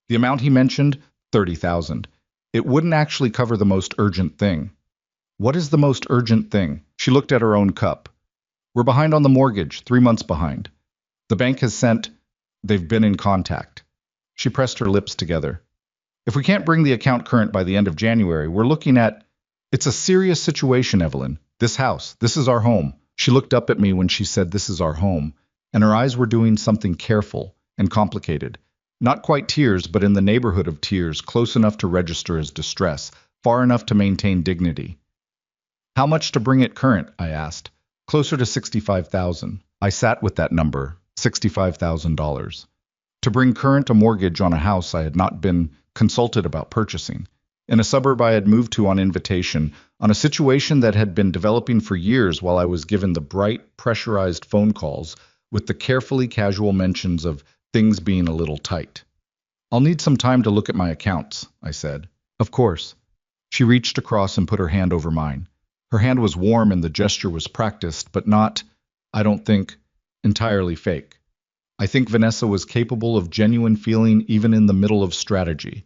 The amount he mentioned, 30,000. It wouldn't actually cover the most urgent thing." "What is the most urgent thing?" She looked at her own cup. "We're behind on the mortgage, 3 months behind. The bank has they've been in contact." She pressed her lips together. "If we can't bring the account current by the end of January, we're looking at... It's a serious situation, Evelyn. This house, this is our home." She looked up at me when she said this is our home, and her eyes were doing something careful and complicated. Not quite tears, but in the neighborhood of tears, close enough to register as distress, far enough to maintain dignity. "How much to bring it current?" I asked. "Closer to 65,000. I sat with that number, $65,000. to bring current a mortgage on a house I had not been consulted about purchasing, in a suburb I had moved to on invitation, on a situation that had been developing for years while I was given the bright, pressurized phone calls with the carefully casual mentions of things being a little tight. I'll need some time to look at my accounts, I said. Of course. She reached across and put her hand over mine. Her hand was warm and the gesture was practiced, but not, I don't think, entirely fake. I think Vanessa was capable of genuine feeling even in the middle of strategy.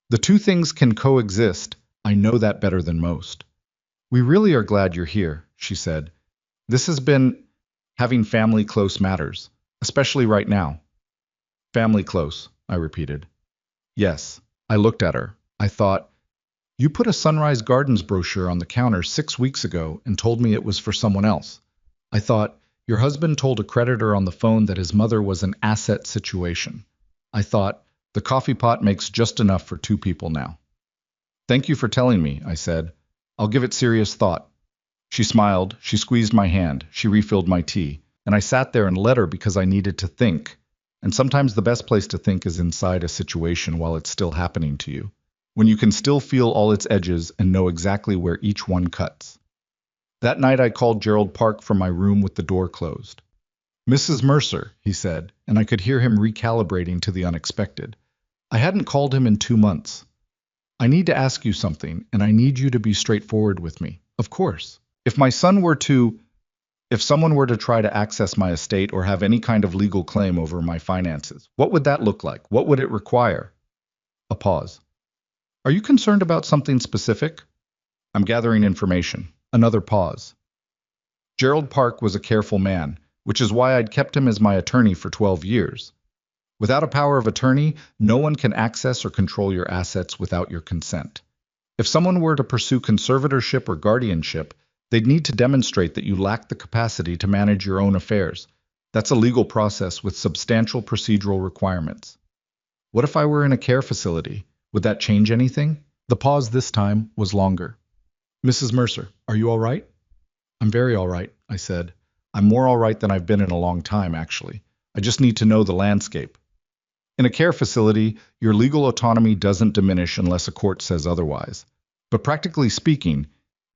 The two things can coexist. I know that better than most. We really are glad you're here, she said. This has been having family close matters, especially right now. Family close, I repeated. Yes, I looked at her. I thought, you put a Sunrise Gardens brochure on the counter 6 weeks ago and told me it was for someone else. I thought, your husband told a creditor on the phone that his mother was an asset situation. I thought, the coffee pot makes just enough for 2 people now. Thank you for telling me, I said. I'll give it serious thought. She smiled, she squeezed my hand, she refilled my tea, and I sat there and let her because I needed to think. And sometimes the best place to think is inside a situation while it's still happening to you, when you can still feel all its edges and know exactly where each one cuts. That night I called Gerald Park from my room with the door closed. Mrs. Mercer, he said, and I could hear him recalibrating to the unexpected. I hadn't called him in 2 months. I need to ask you something, and I need you to be straightforward with me. Of course. If someone were to try to access my estate or have any kind of legal claim over my finances, what would that look like? What would it require? A pause. Are you concerned about something specific? I'm gathering information. Another pause. Gerald Park was a careful man, which is why I'd kept him as my attorney for 12 years. Without a power of attorney, no one can access or control your assets without your consent. If someone were to pursue conservatorship or guardianship, they'd need to demonstrate that you lack the capacity to manage your own affairs. That's a legal process with substantial procedural requirements. What if I were in a care facility? Would that change anything? The pause this time was longer. Mrs. Mercer, are you all right? I'm very all right, I said. I'm more all right than I've been in a long time, actually. I just need to know the landscape. In a care facility, your legal autonomy doesn't diminish unless a court says otherwise. But practically speaking,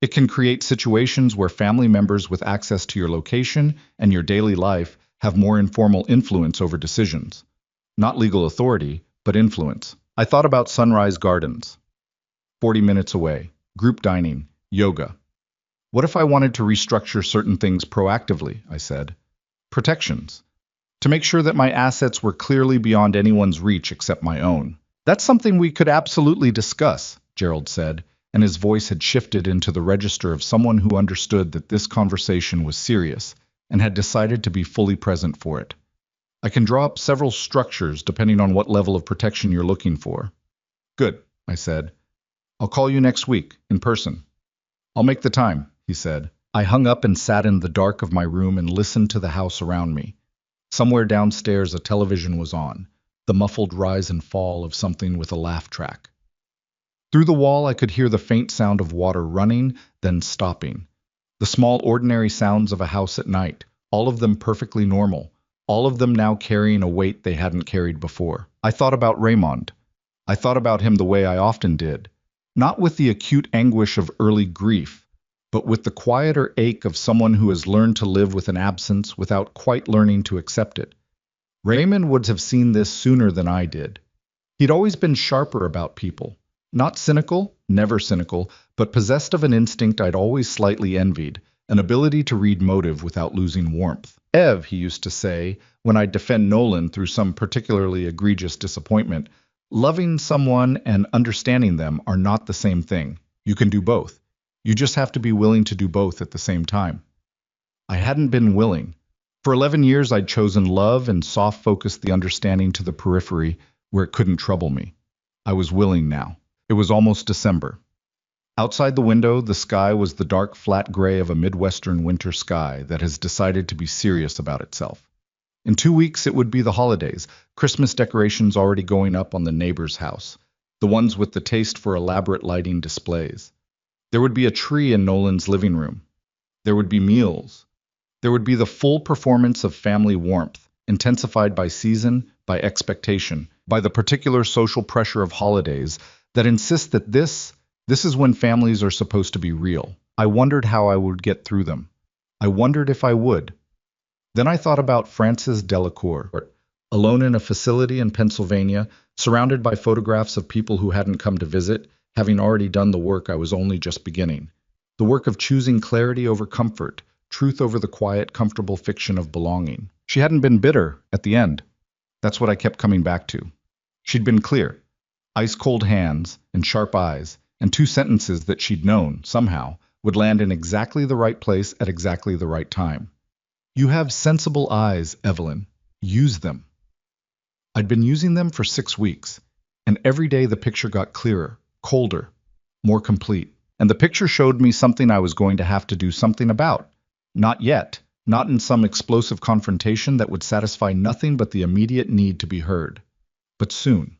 it can create situations where family members with access to your location and your daily life have more informal influence over decisions. Not legal authority, but influence. I thought about Sunrise Gardens. 40 minutes away, group dining, yoga. What if I wanted to restructure certain things proactively, I said. Protections. To make sure that my assets were clearly beyond anyone's reach except my own. That's something we could absolutely discuss, Gerald said, and his voice had shifted into the register of someone who understood that this conversation was serious and had decided to be fully present for it. I can draw up several structures depending on what level of protection you're looking for. Good, I said. I'll call you next week, in person. I'll make the time, he said. I hung up and sat in the dark of my room and listened to the house around me. Somewhere downstairs a television was on, the muffled rise and fall of something with a laugh track. Through the wall I could hear the faint sound of water running, then stopping. The small ordinary sounds of a house at night, all of them perfectly normal, all of them now carrying a weight they hadn't carried before. I thought about Raymond. I thought about him the way I often did, not with the acute anguish of early grief, but with the quieter ache of someone who has learned to live with an absence without quite learning to accept it. Raymond would have seen this sooner than I did. He'd always been sharper about people. Not cynical, never cynical, but possessed of an instinct I'd always slightly envied, an ability to read motive without losing warmth. Ev, he used to say, when I'd defend Nolan through some particularly egregious disappointment, loving someone and understanding them are not the same thing. You can do both. You just have to be willing to do both at the same time. I hadn't been willing. For 11 years I'd chosen love and soft-focused the understanding to the periphery where it couldn't trouble me. I was willing now. It was almost December. Outside the window, the sky was the dark, flat gray of a Midwestern winter sky that has decided to be serious about itself. In 2 weeks it would be the holidays, Christmas decorations already going up on the neighbor's house, the ones with the taste for elaborate lighting displays. There would be a tree in Nolan's living room. There would be meals. There would be the full performance of family warmth, intensified by season, by expectation, by the particular social pressure of holidays that insists that this is when families are supposed to be real. I wondered how I would get through them. I wondered if I would. Then I thought about Frances Delacour, alone in a facility in Pennsylvania, surrounded by photographs of people who hadn't come to visit, having already done the work I was only just beginning. The work of choosing clarity over comfort, truth over the quiet, comfortable fiction of belonging. She hadn't been bitter at the end. That's what I kept coming back to. She'd been clear. Ice-cold hands and sharp eyes, and two sentences that she'd known, somehow, would land in exactly the right place at exactly the right time. You have sensible eyes, Evelyn. Use them. I'd been using them for 6 weeks, and every day the picture got clearer, colder, more complete. And the picture showed me something I was going to have to do something about. Not yet, not in some explosive confrontation that would satisfy nothing but the immediate need to be heard. But soon.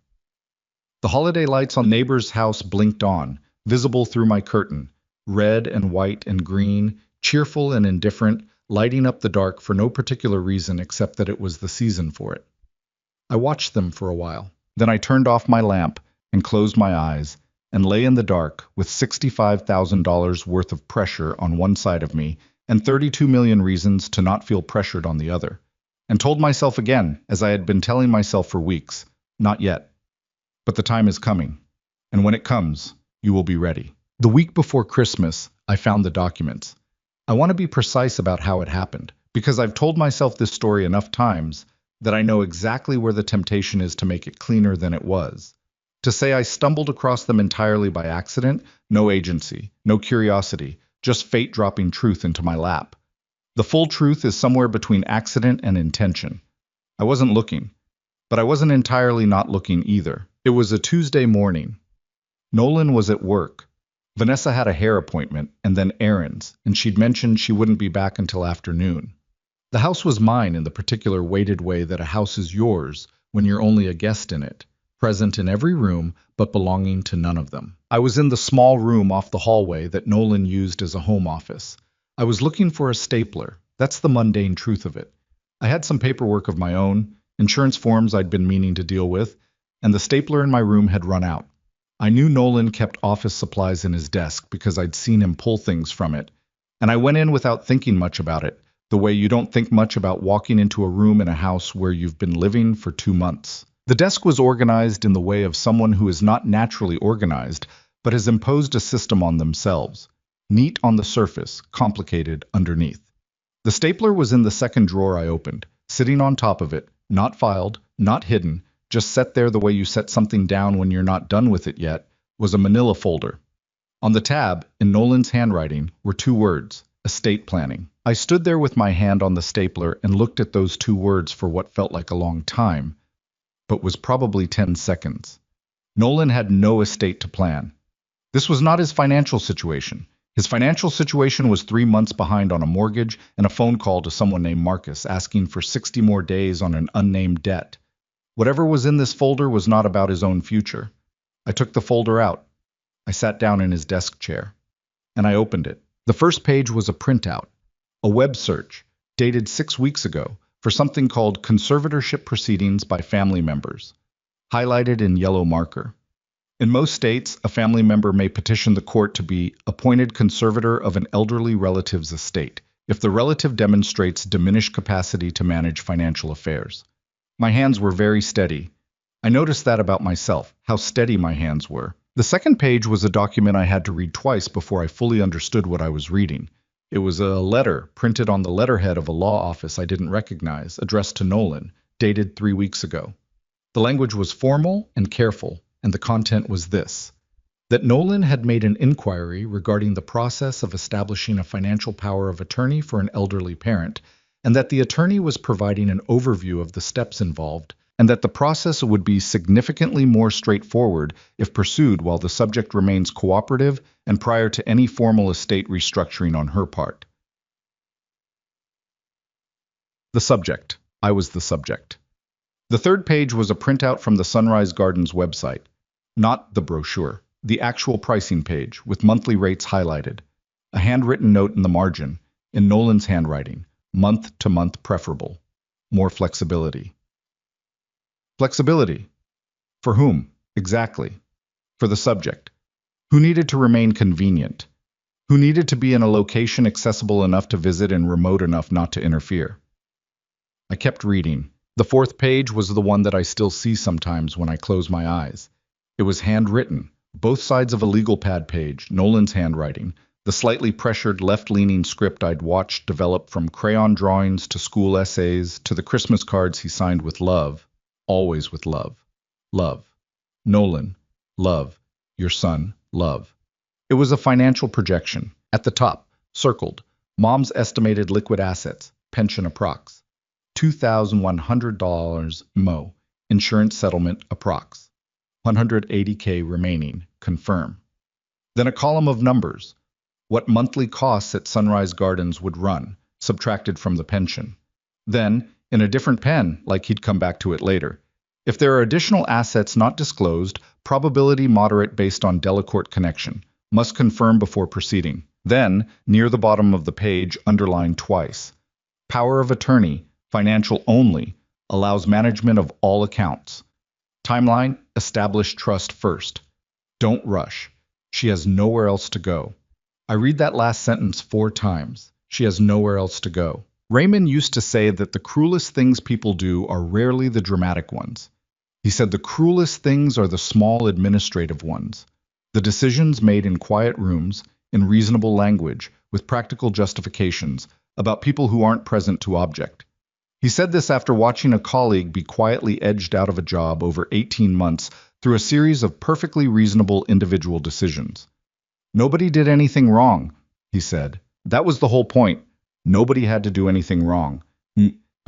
The holiday lights on neighbor's house blinked on, visible through my curtain, red and white and green, cheerful and indifferent, lighting up the dark for no particular reason except that it was the season for it. I watched them for a while. Then I turned off my lamp and closed my eyes and lay in the dark with $65,000 worth of pressure on one side of me and 32 million reasons to not feel pressured on the other, and told myself again, as I had been telling myself for weeks, not yet. But the time is coming, and when it comes, you will be ready. The week before Christmas, I found the documents. I want to be precise about how it happened, because I've told myself this story enough times that I know exactly where the temptation is to make it cleaner than it was. To say I stumbled across them entirely by accident, no agency, no curiosity, just fate dropping truth into my lap. The full truth is somewhere between accident and intention. I wasn't looking, but I wasn't entirely not looking either. It was a Tuesday morning. Nolan was at work. Vanessa had a hair appointment and then errands, and she'd mentioned she wouldn't be back until afternoon. The house was mine in the particular weighted way that a house is yours when you're only a guest in it, present in every room but belonging to none of them. I was in the small room off the hallway that Nolan used as a home office. I was looking for a stapler. That's the mundane truth of it. I had some paperwork of my own, insurance forms I'd been meaning to deal with, and the stapler in my room had run out. I knew Nolan kept office supplies in his desk because I'd seen him pull things from it, and I went in without thinking much about it, the way you don't think much about walking into a room in a house where you've been living for 2 months. The desk was organized in the way of someone who is not naturally organized, but has imposed a system on themselves. Neat on the surface, complicated underneath. The stapler was in the second drawer I opened, sitting on top of it, not filed, not hidden, just set there the way you set something down when you're not done with it yet, was a manila folder. On the tab, in Nolan's handwriting, were 2 words, estate planning. I stood there with my hand on the stapler and looked at those 2 words for what felt like a long time, but was probably 10 seconds. Nolan had no estate to plan. This was not his financial situation. His financial situation was 3 months behind on a mortgage and a phone call to someone named Marcus asking for 60 more days on an unnamed debt. Whatever was in this folder was not about his own future. I took the folder out. I sat down in his desk chair, and I opened it. The first page was a printout, a web search, dated 6 weeks ago, for something called conservatorship proceedings by family members, highlighted in yellow marker. In most states, a family member may petition the court to be appointed conservator of an elderly relative's estate if the relative demonstrates diminished capacity to manage financial affairs. My hands were very steady. I noticed that about myself, how steady my hands were. The second page was a document I had to read twice before I fully understood what I was reading. It was a letter printed on the letterhead of a law office I didn't recognize, addressed to Nolan, dated 3 weeks ago. The language was formal and careful, and the content was this: that Nolan had made an inquiry regarding the process of establishing a financial power of attorney for an elderly parent, and that the attorney was providing an overview of the steps involved, and that the process would be significantly more straightforward if pursued while the subject remains cooperative and prior to any formal estate restructuring on her part. The subject. I was the subject. The third page was a printout from the Sunrise Gardens website, not the brochure, the actual pricing page with monthly rates highlighted, a handwritten note in the margin, in Nolan's handwriting, month to month preferable, more flexibility. Flexibility. For whom? Exactly. For the subject. Who needed to remain convenient? Who needed to be in a location accessible enough to visit and remote enough not to interfere? I kept reading. The fourth page was the one that I still see sometimes when I close my eyes. It was handwritten, both sides of a legal pad page, Nolan's handwriting, the slightly pressured left-leaning script I'd watched develop from crayon drawings to school essays to the Christmas cards he signed with love, always with love. Love. Nolan. Love. Your son. Love. It was a financial projection. At the top, circled, Mom's estimated liquid assets, pension approx. $2,100 MO, insurance settlement approx. $180K remaining, confirm. Then a column of numbers, what monthly costs at Sunrise Gardens would run, subtracted from the pension. Then, in a different pen, like he'd come back to it later, if there are additional assets not disclosed, probability moderate based on Delacourt connection, must confirm before proceeding. Then, near the bottom of the page, underlined twice. Power of attorney, financial only, allows management of all accounts. Timeline, establish trust first. Don't rush. She has nowhere else to go. I read that last sentence 4 times. She has nowhere else to go. Raymond used to say that the cruelest things people do are rarely the dramatic ones. He said the cruelest things are the small administrative ones. The decisions made in quiet rooms, in reasonable language, with practical justifications, about people who aren't present to object. He said this after watching a colleague be quietly edged out of a job over 18 months through a series of perfectly reasonable individual decisions. Nobody did anything wrong, he said. That was the whole point. Nobody had to do anything wrong. I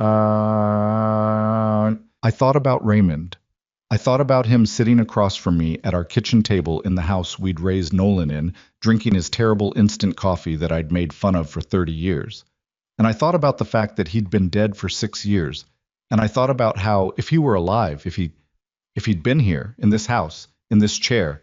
thought about Raymond. I thought about him sitting across from me at our kitchen table in the house we'd raised Nolan in, drinking his terrible instant coffee that I'd made fun of for 30 years. And I thought about the fact that he'd been dead for 6 years. And I thought about how, if he were alive, if he'd been here, in this house, in this chair,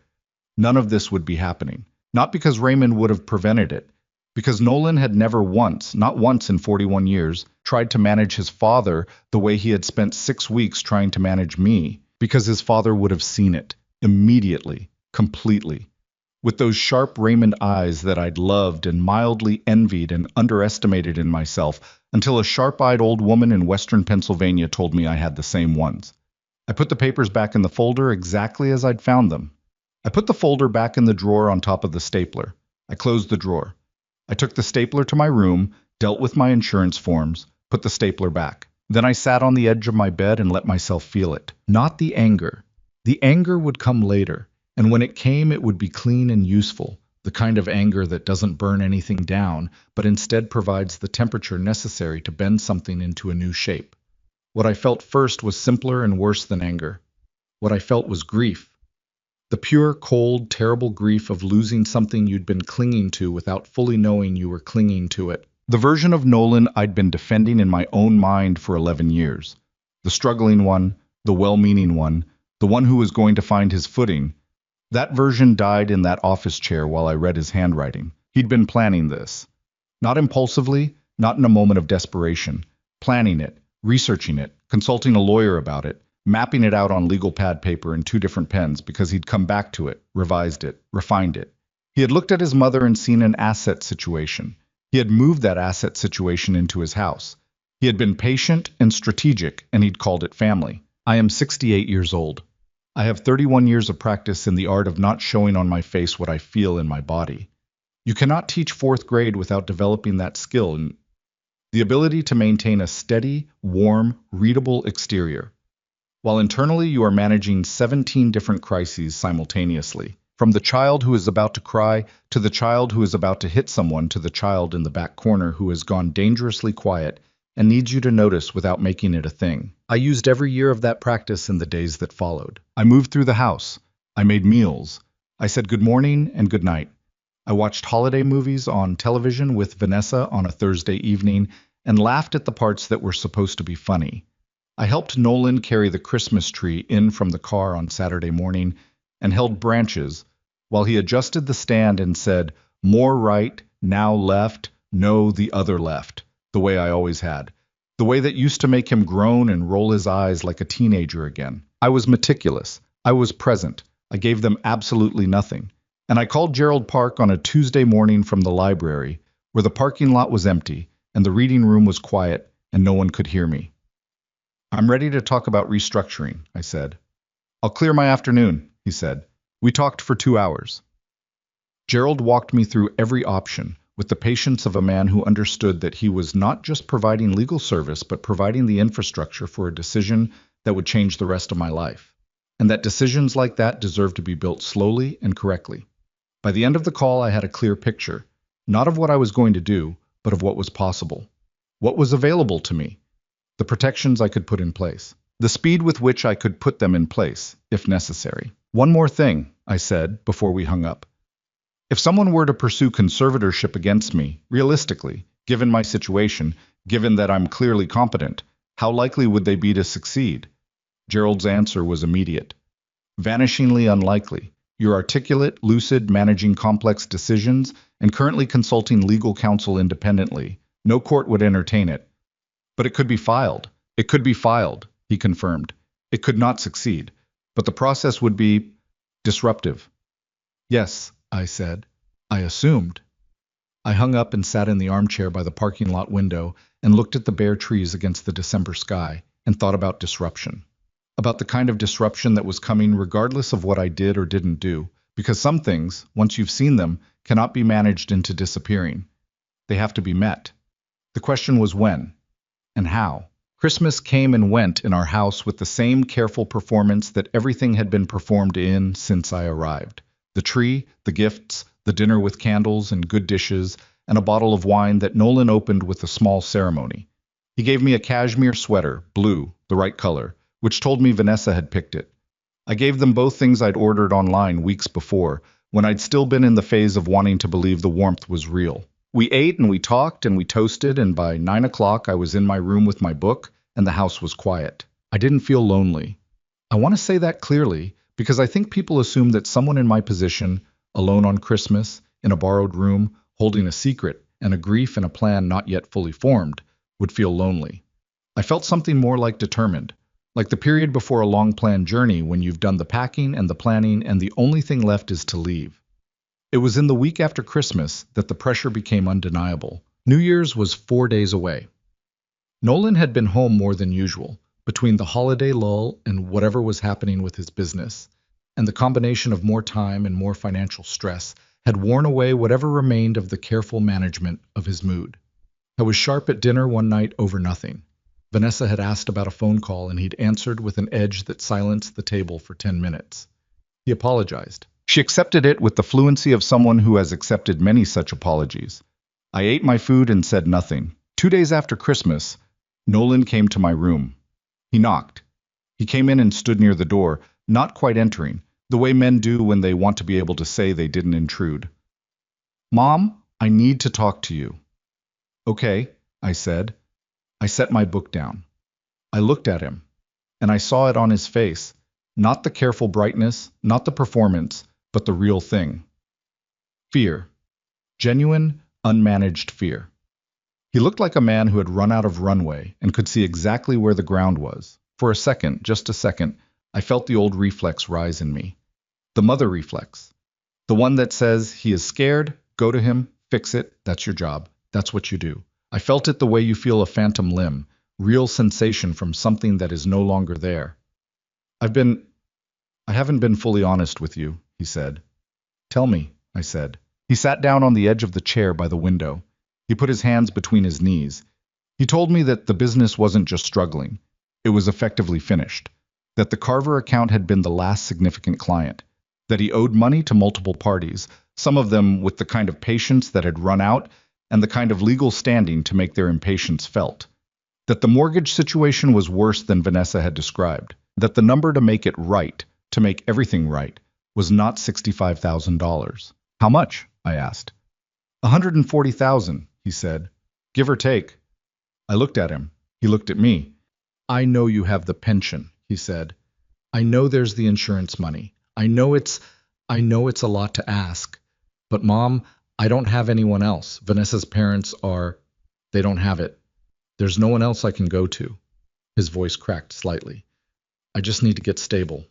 none of this would be happening. Not because Raymond would have prevented it, because Nolan had never once, not once in 41 years, tried to manage his father the way he had spent 6 weeks trying to manage me, because his father would have seen it, immediately, completely. With those sharp Raymond eyes that I'd loved and mildly envied and underestimated in myself, until a sharp-eyed old woman in western Pennsylvania told me I had the same ones. I put the papers back in the folder exactly as I'd found them. I put the folder back in the drawer on top of the stapler. I closed the drawer. I took the stapler to my room, dealt with my insurance forms, put the stapler back. Then I sat on the edge of my bed and let myself feel it. Not the anger. The anger would come later, and when it came it would be clean and useful, the kind of anger that doesn't burn anything down, but instead provides the temperature necessary to bend something into a new shape. What I felt first was simpler and worse than anger. What I felt was grief. The pure, cold, terrible grief of losing something you'd been clinging to without fully knowing you were clinging to it. The version of Nolan I'd been defending in my own mind for 11 years. The struggling one, the well-meaning one, the one who was going to find his footing. That version died in that office chair while I read his handwriting. He'd been planning this. Not impulsively, not in a moment of desperation. Planning it, researching it, consulting a lawyer about it, mapping it out on legal pad paper in 2 different pens because he'd come back to it, revised it, refined it. He had looked at his mother and seen an asset situation. He had moved that asset situation into his house. He had been patient and strategic, and he'd called it family. I am 68 years old. I have 31 years of practice in the art of not showing on my face what I feel in my body. You cannot teach 4th grade without developing that skill and the ability to maintain a steady, warm, readable exterior, while internally you are managing 17 different crises simultaneously. From the child who is about to cry, to the child who is about to hit someone, to the child in the back corner who has gone dangerously quiet and needs you to notice without making it a thing. I used every year of that practice in the days that followed. I moved through the house. I made meals. I said good morning and good night. I watched holiday movies on television with Vanessa on a Thursday evening and laughed at the parts that were supposed to be funny. I helped Nolan carry the Christmas tree in from the car on Saturday morning and held branches while he adjusted the stand and said, more right, now left, no, the other left, the way I always had. The way that used to make him groan and roll his eyes like a teenager again. I was meticulous. I was present. I gave them absolutely nothing. And I called Gerald Park on a Tuesday morning from the library, where the parking lot was empty and the reading room was quiet and no one could hear me. I'm ready to talk about restructuring, I said. I'll clear my afternoon, he said. We talked for 2 hours. Gerald walked me through every option, with the patience of a man who understood that he was not just providing legal service, but providing the infrastructure for a decision that would change the rest of my life. And that decisions like that deserve to be built slowly and correctly. By the end of the call, I had a clear picture, not of what I was going to do, but of what was possible. What was available to me, the protections I could put in place, the speed with which I could put them in place, if necessary. One more thing, I said before we hung up. If someone were to pursue conservatorship against me, realistically, given my situation, given that I'm clearly competent, how likely would they be to succeed? Gerald's answer was immediate. Vanishingly unlikely. You're articulate, lucid, managing complex decisions, and currently consulting legal counsel independently. No court would entertain it. But it could be filed. It could be filed, he confirmed. It could not succeed. But the process would be disruptive. Yes, I said. I assumed. I hung up and sat in the armchair by the parking lot window and looked at the bare trees against the December sky and thought about disruption. About the kind of disruption that was coming regardless of what I did or didn't do, because some things, once you've seen them, cannot be managed into disappearing. They have to be met. The question was when and how. Christmas came and went in our house with the same careful performance that everything had been performed in since I arrived. The tree, the gifts, the dinner with candles and good dishes, and a bottle of wine that Nolan opened with a small ceremony. He gave me a cashmere sweater, blue, the right color, which told me Vanessa had picked it. I gave them both things I'd ordered online weeks before, when I'd still been in the phase of wanting to believe the warmth was real. We ate and we talked and we toasted, and by 9 o'clock I was in my room with my book, and the house was quiet. I didn't feel lonely. I want to say that clearly, because I think people assume that someone in my position, alone on Christmas, in a borrowed room, holding a secret and a grief and a plan not yet fully formed, would feel lonely. I felt something more like determined, like the period before a long-planned journey when you've done the packing and the planning and the only thing left is to leave. It was in the week after Christmas that the pressure became undeniable. New Year's was 4 days away. Nolan had been home more than usual, between the holiday lull and whatever was happening with his business, and the combination of more time and more financial stress had worn away whatever remained of the careful management of his mood. I was sharp at dinner one night over nothing. Vanessa had asked about a phone call and he'd answered with an edge that silenced the table for 10 minutes. He apologized. She accepted it with the fluency of someone who has accepted many such apologies. I ate my food and said nothing. 2 days after Christmas, Nolan came to my room. He knocked. He came in and stood near the door, not quite entering, the way men do when they want to be able to say they didn't intrude. "Mom, I need to talk to you." "Okay," I said. I set my book down. I looked at him, and I saw it on his face, not the careful brightness, not the performance, but the real thing. Fear. Genuine, unmanaged fear. He looked like a man who had run out of runway and could see exactly where the ground was. For a second, just a second, I felt the old reflex rise in me. The mother reflex. The one that says, he is scared, go to him, fix it, that's your job, that's what you do. I felt it the way you feel a phantom limb, real sensation from something that is no longer there. I haven't been fully honest with you, he said. Tell me, I said. He sat down on the edge of the chair by the window. He put his hands between his knees. He told me that the business wasn't just struggling. It was effectively finished. That the Carver account had been the last significant client. That he owed money to multiple parties, some of them with the kind of patience that had run out and the kind of legal standing to make their impatience felt. That the mortgage situation was worse than Vanessa had described. That the number to make it right, to make everything right, was not $65,000. How much? I asked. $140,000, he said. Give or take. I looked at him. He looked at me. I know you have the pension, he said. I know there's the insurance money. I know it's a lot to ask. But Mom, I don't have anyone else. Vanessa's parents they don't have it. There's no one else I can go to. His voice cracked slightly. I just need to get stable.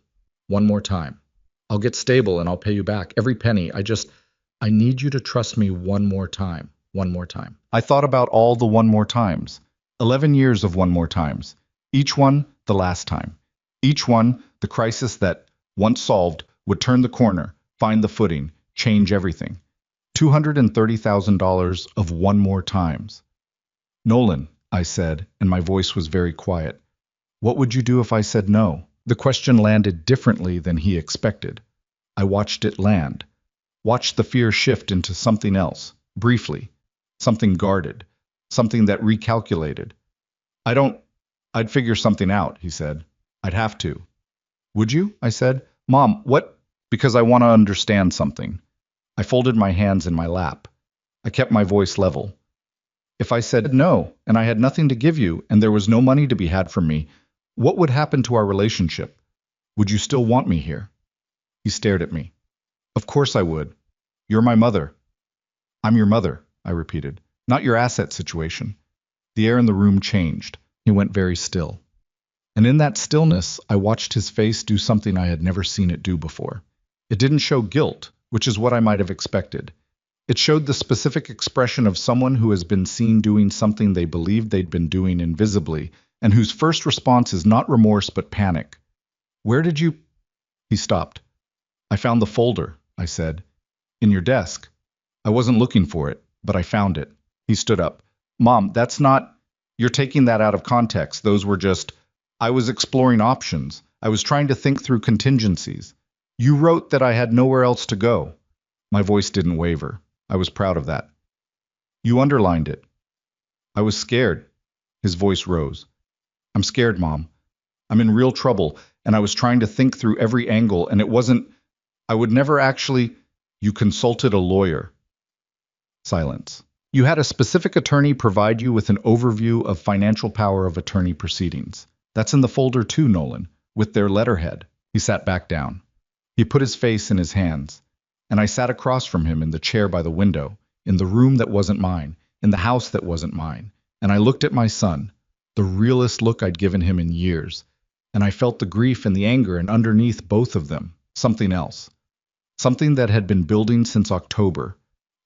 One more time. I'll get stable and I'll pay you back. Every penny. I need you to trust me one more time. One more time. I thought about all the one more times. 11 years of one more times. Each one, the last time. Each one, the crisis that, once solved, would turn the corner, find the footing, change everything. $230,000 of one more times. Nolan, I said, and my voice was very quiet. What would you do if I said no? The question landed differently than he expected. I watched it land. Watched the fear shift into something else, briefly. Something guarded. Something that recalculated. I'd figure something out, he said. I'd have to. Would you? I said. Mom, what? Because I want to understand something. I folded my hands in my lap. I kept my voice level. If I said no, and I had nothing to give you, and there was no money to be had from me, what would happen to our relationship? Would you still want me here? He stared at me. Of course I would. You're my mother. I'm your mother, I repeated. Not your asset situation. The air in the room changed. He went very still. And in that stillness, I watched his face do something I had never seen it do before. It didn't show guilt, which is what I might have expected. It showed the specific expression of someone who has been seen doing something they believed they'd been doing invisibly, and whose first response is not remorse but panic. Where did you... He stopped. I found the folder, I said. In your desk. I wasn't looking for it, but I found it. He stood up. Mom, that's not... You're taking that out of context. Those were just... I was exploring options. I was trying to think through contingencies. You wrote that I had nowhere else to go. My voice didn't waver. I was proud of that. You underlined it. I was scared. His voice rose. I'm scared, Mom. I'm in real trouble, and I was trying to think through every angle, and it wasn't... I would never actually... You consulted a lawyer. Silence. You had a specific attorney provide you with an overview of financial power of attorney proceedings. That's in the folder too, Nolan, with their letterhead. He sat back down. He put his face in his hands, and I sat across from him in the chair by the window, in the room that wasn't mine, in the house that wasn't mine, and I looked at my son, the realest look I'd given him in years, and I felt the grief and the anger, and underneath both of them, something else. Something that had been building since October.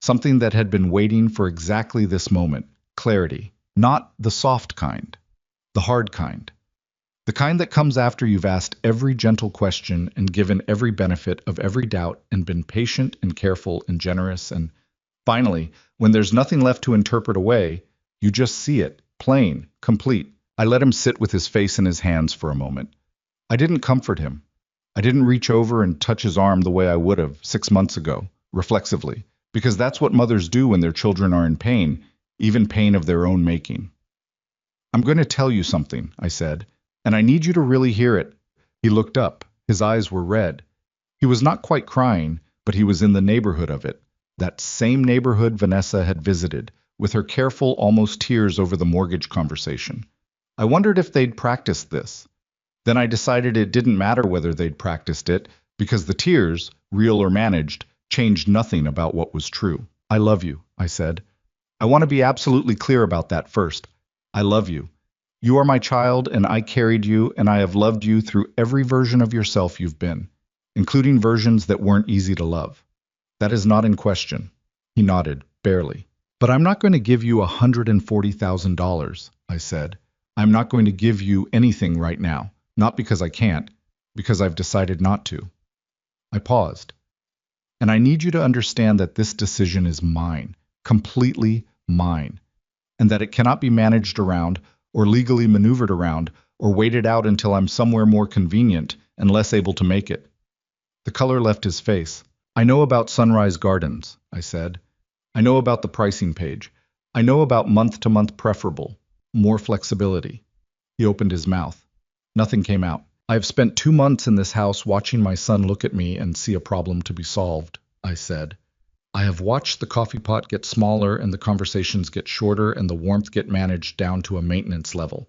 Something that had been waiting for exactly this moment. Clarity. Not the soft kind. The hard kind. The kind that comes after you've asked every gentle question and given every benefit of every doubt and been patient and careful and generous, and finally, when there's nothing left to interpret away, you just see it, plain, complete. I let him sit with his face in his hands for a moment. I didn't comfort him. I didn't reach over and touch his arm the way I would have 6 months ago, reflexively, because that's what mothers do when their children are in pain, even pain of their own making. I'm going to tell you something, I said, and I need you to really hear it. He looked up. His eyes were red. He was not quite crying, but he was in the neighborhood of it, that same neighborhood Vanessa had visited, with her careful, almost tears over the mortgage conversation. I wondered if they'd practiced this. Then I decided it didn't matter whether they'd practiced it, because the tears, real or managed, changed nothing about what was true. I love you, I said. I want to be absolutely clear about that first. I love you. You are my child, and I carried you, and I have loved you through every version of yourself you've been, including versions that weren't easy to love. That is not in question. He nodded, barely. But I'm not going to give you $140,000, I said. I'm not going to give you anything right now. Not because I can't, because I've decided not to. I paused. And I need you to understand that this decision is mine, completely mine, and that it cannot be managed around or legally maneuvered around or waited out until I'm somewhere more convenient and less able to make it. The color left his face. I know about Sunrise Gardens, I said. I know about the pricing page. I know about month-to-month preferable, more flexibility. He opened his mouth. Nothing came out. I have spent 2 months in this house watching my son look at me and see a problem to be solved, I said. I have watched the coffee pot get smaller and the conversations get shorter and the warmth get managed down to a maintenance level.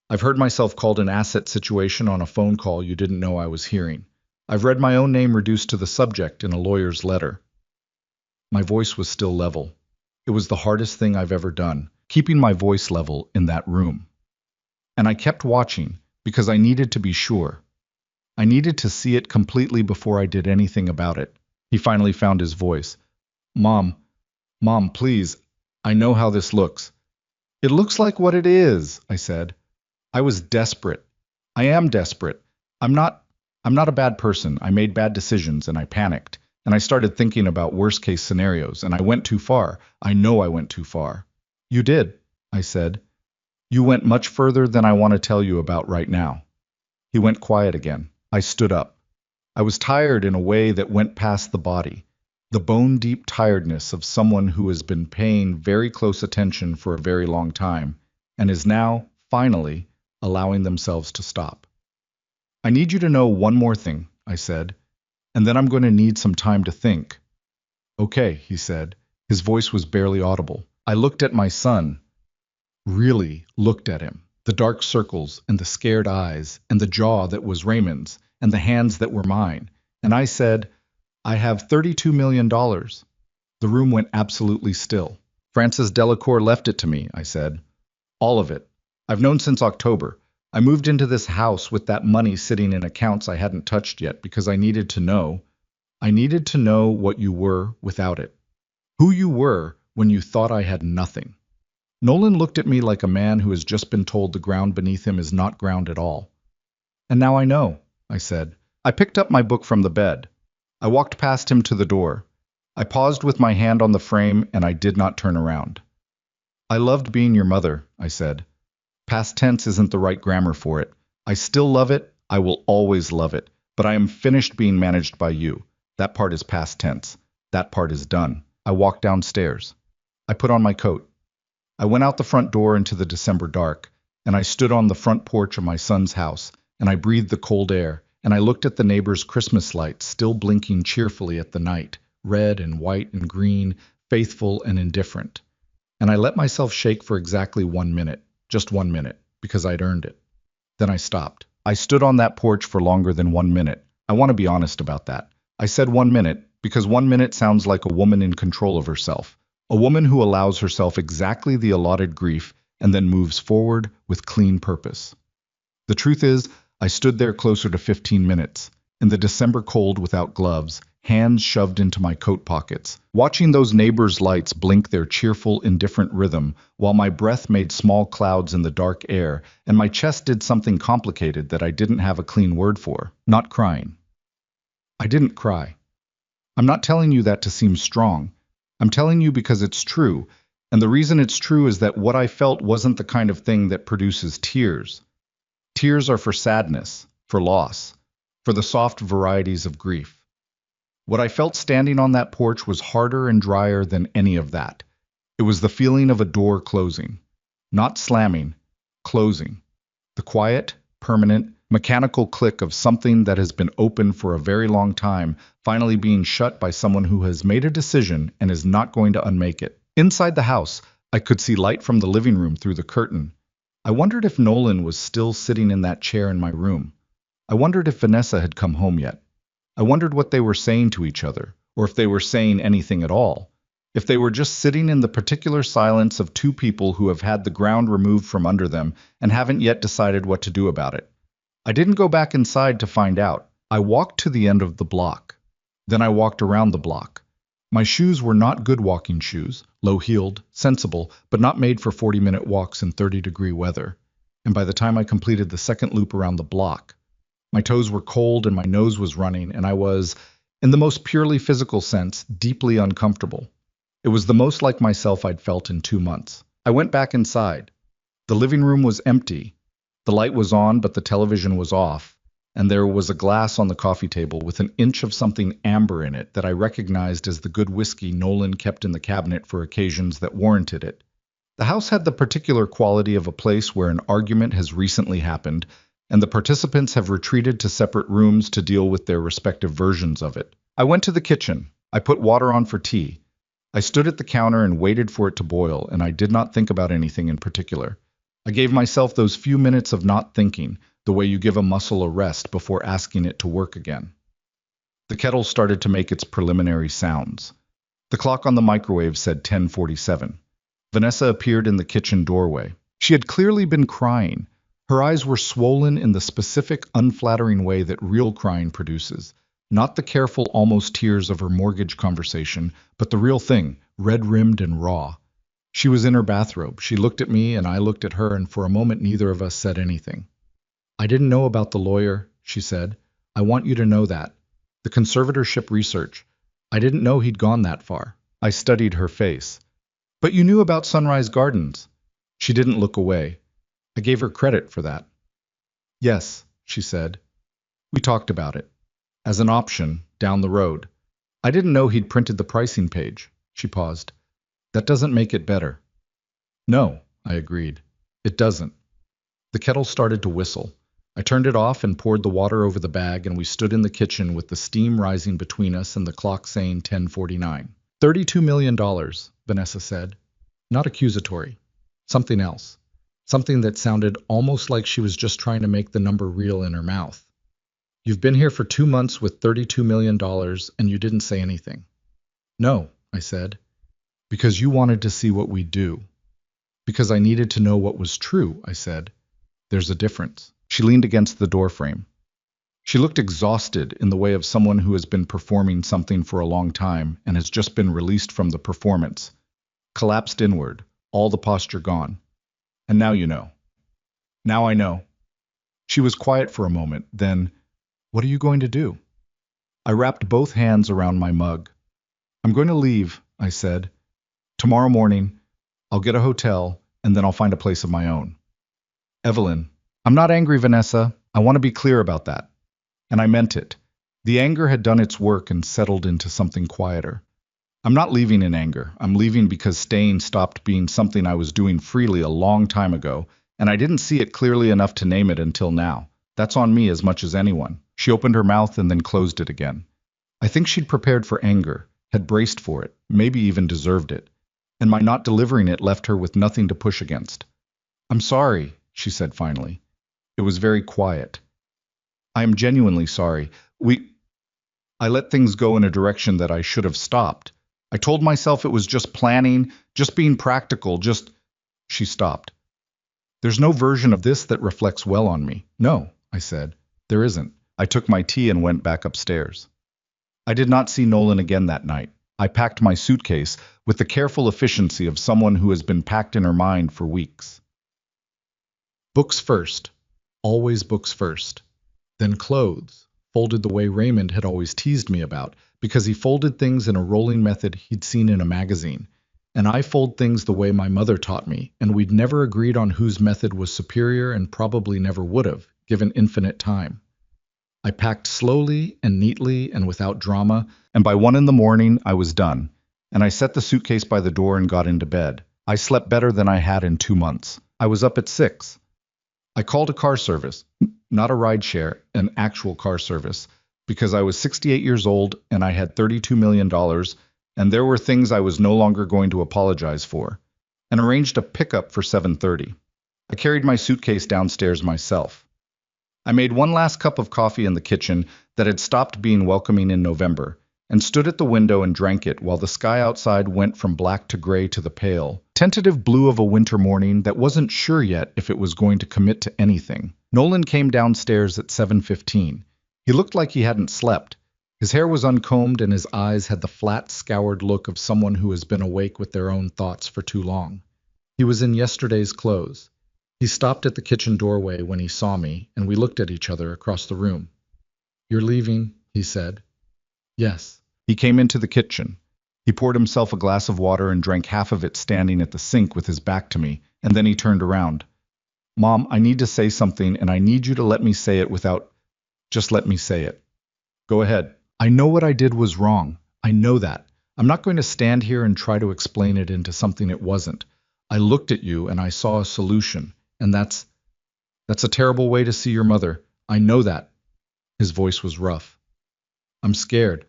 I've heard myself called an asset situation on a phone call you didn't know I was hearing. I've read my own name reduced to the subject in a lawyer's letter. My voice was still level. It was the hardest thing I've ever done, keeping my voice level in that room. And I kept watching because I needed to be sure. I needed to see it completely before I did anything about it. He finally found his voice. Mom, please, I know how this looks. It looks like what it is, I said. I was desperate. I am desperate. I'm not a bad person. I made bad decisions and I panicked. And I started thinking about worst case scenarios and I went too far. I know I went too far. You did, I said. You went much further than I want to tell you about right now. He went quiet again. I stood up. I was tired in a way that went past the body. The bone-deep tiredness of someone who has been paying very close attention for a very long time and is now, finally, allowing themselves to stop. I need you to know one more thing, I said, and then I'm going to need some time to think. Okay, he said. His voice was barely audible. I looked at my son. Really looked at him. The dark circles and the scared eyes and the jaw that was Raymond's and the hands that were mine. And I said, I have $32 million. The room went absolutely still. Francis Delacour left it to me, I said. All of it. I've known since October. I moved into this house with that money sitting in accounts I hadn't touched yet because I needed to know. I needed to know what you were without it. Who you were when you thought I had nothing. Nolan looked at me like a man who has just been told the ground beneath him is not ground at all. And now I know, I said. I picked up my book from the bed. I walked past him to the door. I paused with my hand on the frame and I did not turn around. I loved being your mother, I said. Past tense isn't the right grammar for it. I still love it. I will always love it. But I am finished being managed by you. That part is past tense. That part is done. I walked downstairs. I put on my coat. I went out the front door into the December dark, and I stood on the front porch of my son's house, and I breathed the cold air, and I looked at the neighbors' Christmas lights still blinking cheerfully at the night, red and white and green, faithful and indifferent. And I let myself shake for exactly 1 minute, just 1 minute, because I'd earned it. Then I stopped. I stood on that porch for longer than 1 minute. I want to be honest about that. I said 1 minute because 1 minute sounds like a woman in control of herself. A woman who allows herself exactly the allotted grief and then moves forward with clean purpose. The truth is, I stood there closer to 15 minutes, in the December cold without gloves, hands shoved into my coat pockets, watching those neighbors' lights blink their cheerful, indifferent rhythm, while my breath made small clouds in the dark air, and my chest did something complicated that I didn't have a clean word for. Not crying. I didn't cry. I'm not telling you that to seem strong. I'm telling you because it's true, and the reason it's true is that what I felt wasn't the kind of thing that produces tears. Tears are for sadness, for loss, for the soft varieties of grief. What I felt standing on that porch was harder and drier than any of that. It was the feeling of a door closing. Not slamming, closing. The quiet, permanent, mechanical click of something that has been open for a very long time, finally being shut by someone who has made a decision and is not going to unmake it. Inside the house, I could see light from the living room through the curtain. I wondered if Nolan was still sitting in that chair in my room. I wondered if Vanessa had come home yet. I wondered what they were saying to each other, or if they were saying anything at all. If they were just sitting in the particular silence of two people who have had the ground removed from under them and haven't yet decided what to do about it. I didn't go back inside to find out. I walked to the end of the block. Then I walked around the block. My shoes were not good walking shoes, low-heeled, sensible, but not made for 40-minute walks in 30-degree weather. And by the time I completed the second loop around the block, my toes were cold and my nose was running, and I was, in the most purely physical sense, deeply uncomfortable. It was the most like myself I'd felt in 2 months. I went back inside. The living room was empty. The light was on, but the television was off, and there was a glass on the coffee table with an inch of something amber in it that I recognized as the good whiskey Nolan kept in the cabinet for occasions that warranted it. The house had the particular quality of a place where an argument has recently happened, and the participants have retreated to separate rooms to deal with their respective versions of it. I went to the kitchen. I put water on for tea. I stood at the counter and waited for it to boil, and I did not think about anything in particular. I gave myself those few minutes of not thinking, the way you give a muscle a rest before asking it to work again. The kettle started to make its preliminary sounds. The clock on the microwave said 10:47. Vanessa appeared in the kitchen doorway. She had clearly been crying. Her eyes were swollen in the specific, unflattering way that real crying produces. Not the careful, almost tears of her mortgage conversation, but the real thing, red-rimmed and raw. She was in her bathrobe. She looked at me, and I looked at her, and for a moment neither of us said anything. "I didn't know about the lawyer," she said. "I want you to know that. The conservatorship research. I didn't know he'd gone that far." I studied her face. "But you knew about Sunrise Gardens." She didn't look away. I gave her credit for that. "Yes," she said. "We talked about it. As an option, down the road. I didn't know he'd printed the pricing page." She paused. "That doesn't make it better." "No," I agreed. "It doesn't." The kettle started to whistle. I turned it off and poured the water over the bag, and we stood in the kitchen with the steam rising between us and the clock saying 10:49. $32 million, Vanessa said. Not accusatory. Something else. Something that sounded almost like she was just trying to make the number real in her mouth. "You've been here for 2 months with $32 million, and you didn't say anything." "No," I said. "Because you wanted to see what we'd do." "Because I needed to know what was true," I said. "There's a difference." She leaned against the doorframe. She looked exhausted, in the way of someone who has been performing something for a long time and has just been released from the performance. Collapsed inward, all the posture gone. "And now you know." "Now I know." She was quiet for a moment, then, "What are you going to do?" I wrapped both hands around my mug. "I'm going to leave," I said. "Tomorrow morning, I'll get a hotel, and then I'll find a place of my own." "Evelyn." "I'm not angry, Vanessa. I want to be clear about that." And I meant it. The anger had done its work and settled into something quieter. "I'm not leaving in anger. I'm leaving because staying stopped being something I was doing freely a long time ago, and I didn't see it clearly enough to name it until now. That's on me as much as anyone." She opened her mouth and then closed it again. I think she'd prepared for anger, had braced for it, maybe even deserved it. And my not delivering it left her with nothing to push against. "I'm sorry," she said finally. It was very quiet. "I am genuinely sorry. I let things go in a direction that I should have stopped. I told myself it was just planning, just being practical, just—" She stopped. "There's no version of this that reflects well on me." "No," I said. "There isn't." I took my tea and went back upstairs. I did not see Nolan again that night. I packed my suitcase with the careful efficiency of someone who has been packed in her mind for weeks. Books first. Always books first. Then clothes, folded the way Raymond had always teased me about, because he folded things in a rolling method he'd seen in a magazine. And I fold things the way my mother taught me, and we'd never agreed on whose method was superior and probably never would have, given infinite time. I packed slowly and neatly and without drama, and by 1 in the morning I was done, and I set the suitcase by the door and got into bed. I slept better than I had in 2 months. I was up at 6. I called a car service, not a rideshare, an actual car service, because I was 68 years old and I had $32 million, and there were things I was no longer going to apologize for, and arranged a pickup for 7:30. I carried my suitcase downstairs myself. I made one last cup of coffee in the kitchen that had stopped being welcoming in November, and stood at the window and drank it while the sky outside went from black to gray to the pale, tentative blue of a winter morning that wasn't sure yet if it was going to commit to anything. Nolan came downstairs at 7:15. He looked like he hadn't slept. His hair was uncombed and his eyes had the flat, scoured look of someone who has been awake with their own thoughts for too long. He was in yesterday's clothes. He stopped at the kitchen doorway when he saw me, and we looked at each other across the room. "You're leaving," he said. "Yes." He came into the kitchen. He poured himself a glass of water and drank half of it standing at the sink with his back to me, and then he turned around. "Mom, I need to say something, and I need you to let me say it without— Just let me say it." "Go ahead." "I know what I did was wrong. I know that. I'm not going to stand here and try to explain it into something it wasn't. I looked at you and I saw a solution, and that's a terrible way to see your mother. I know that." His voice was rough. "I'm scared.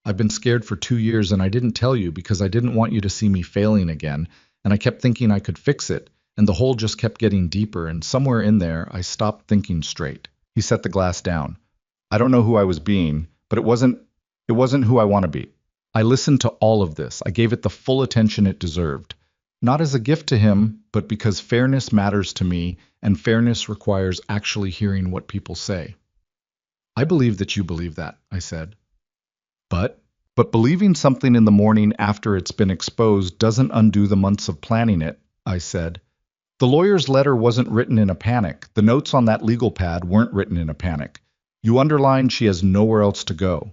I've been scared for 2 years, and I didn't tell you because I didn't want you to see me failing again, and I kept thinking I could fix it, and the hole just kept getting deeper, and somewhere in there I stopped thinking straight." He set the glass down. "I don't know who I was being, but it wasn't who I want to be. I listened to all of this. I gave it the full attention it deserved. Not as a gift to him, but because fairness matters to me, and fairness requires actually hearing what people say. I believe that you believe that, I said. But, but believing something in the morning after it's been exposed doesn't undo the months of planning it, I said. The lawyer's letter wasn't written in a panic. The notes on that legal pad weren't written in a panic. You underlined she has nowhere else to go.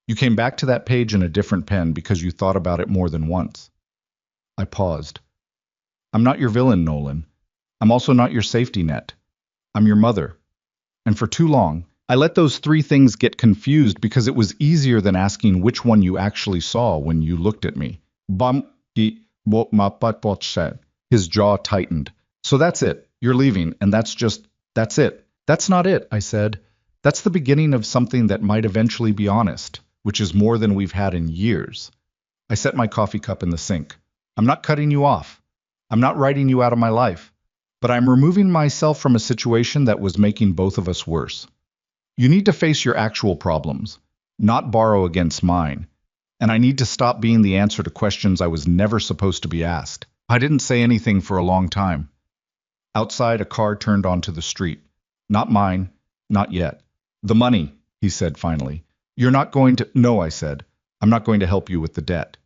You came back to that page in a different pen because you thought about it more than once. I paused. I'm not your villain, Nolan. I'm also not your safety net. I'm your mother. And for too long, I let those three things get confused because it was easier than asking which one you actually saw when you looked at me. Bum, he, said. His jaw tightened. So that's it. You're leaving, and that's it. That's not it, I said. That's the beginning of something that might eventually be honest, which is more than we've had in years. I set my coffee cup in the sink. I'm not cutting you off. I'm not writing you out of my life. But I'm removing myself from a situation that was making both of us worse. You need to face your actual problems, not borrow against mine. And I need to stop being the answer to questions I was never supposed to be asked. I didn't say anything for a long time. Outside, a car turned onto the street. Not mine, not yet. The money, he said finally. You're not going to— No, I said. I'm not going to help you with the debt.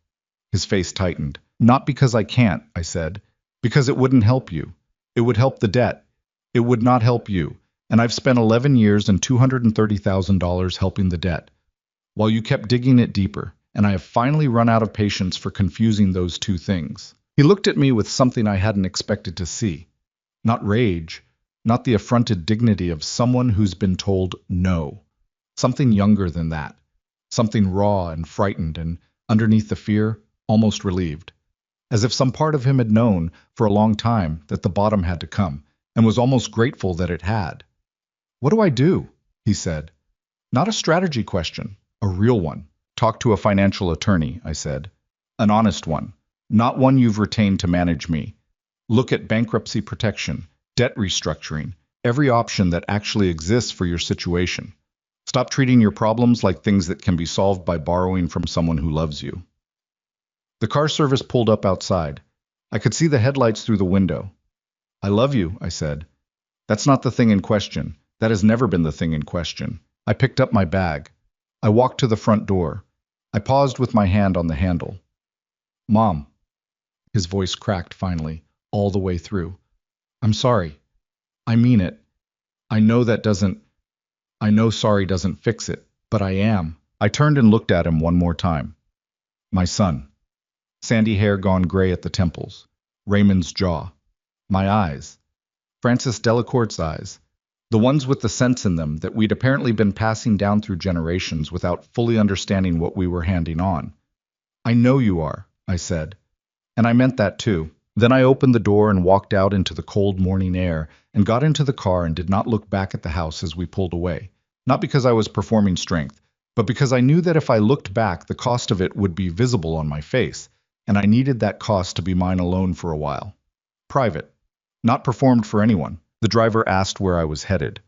His face tightened. Not because I can't, I said. Because it wouldn't help you. It would help the debt. It would not help you. And I've spent 11 years and $230,000 helping the debt, while you kept digging it deeper, and I have finally run out of patience for confusing those two things. He looked at me with something I hadn't expected to see. Not rage, not the affronted dignity of someone who's been told no. Something younger than that. Something raw and frightened, and underneath the fear, almost relieved. As if some part of him had known, for a long time, that the bottom had to come, and was almost grateful that it had. What do I do? He said. Not a strategy question, a real one. Talk to a financial attorney, I said. An honest one, not one you've retained to manage me. Look at bankruptcy protection, debt restructuring, every option that actually exists for your situation. Stop treating your problems like things that can be solved by borrowing from someone who loves you. The car service pulled up outside. I could see the headlights through the window. I love you, I said. That's not the thing in question. That has never been the thing in question. I picked up my bag. I walked to the front door. I paused with my hand on the handle. Mom. His voice cracked finally, all the way through. I'm sorry. I mean it. I know sorry doesn't fix it, but I am. I turned and looked at him one more time. My son. Sandy hair gone gray at the temples. Raymond's jaw. My eyes. Francis Delacourte's eyes. The ones with the sense in them that we'd apparently been passing down through generations without fully understanding what we were handing on. I know you are, I said. And I meant that too. Then I opened the door and walked out into the cold morning air and got into the car and did not look back at the house as we pulled away. Not because I was performing strength, but because I knew that if I looked back, the cost of it would be visible on my face, and I needed that cost to be mine alone for a while. Private. Not performed for anyone. The driver asked where I was headed.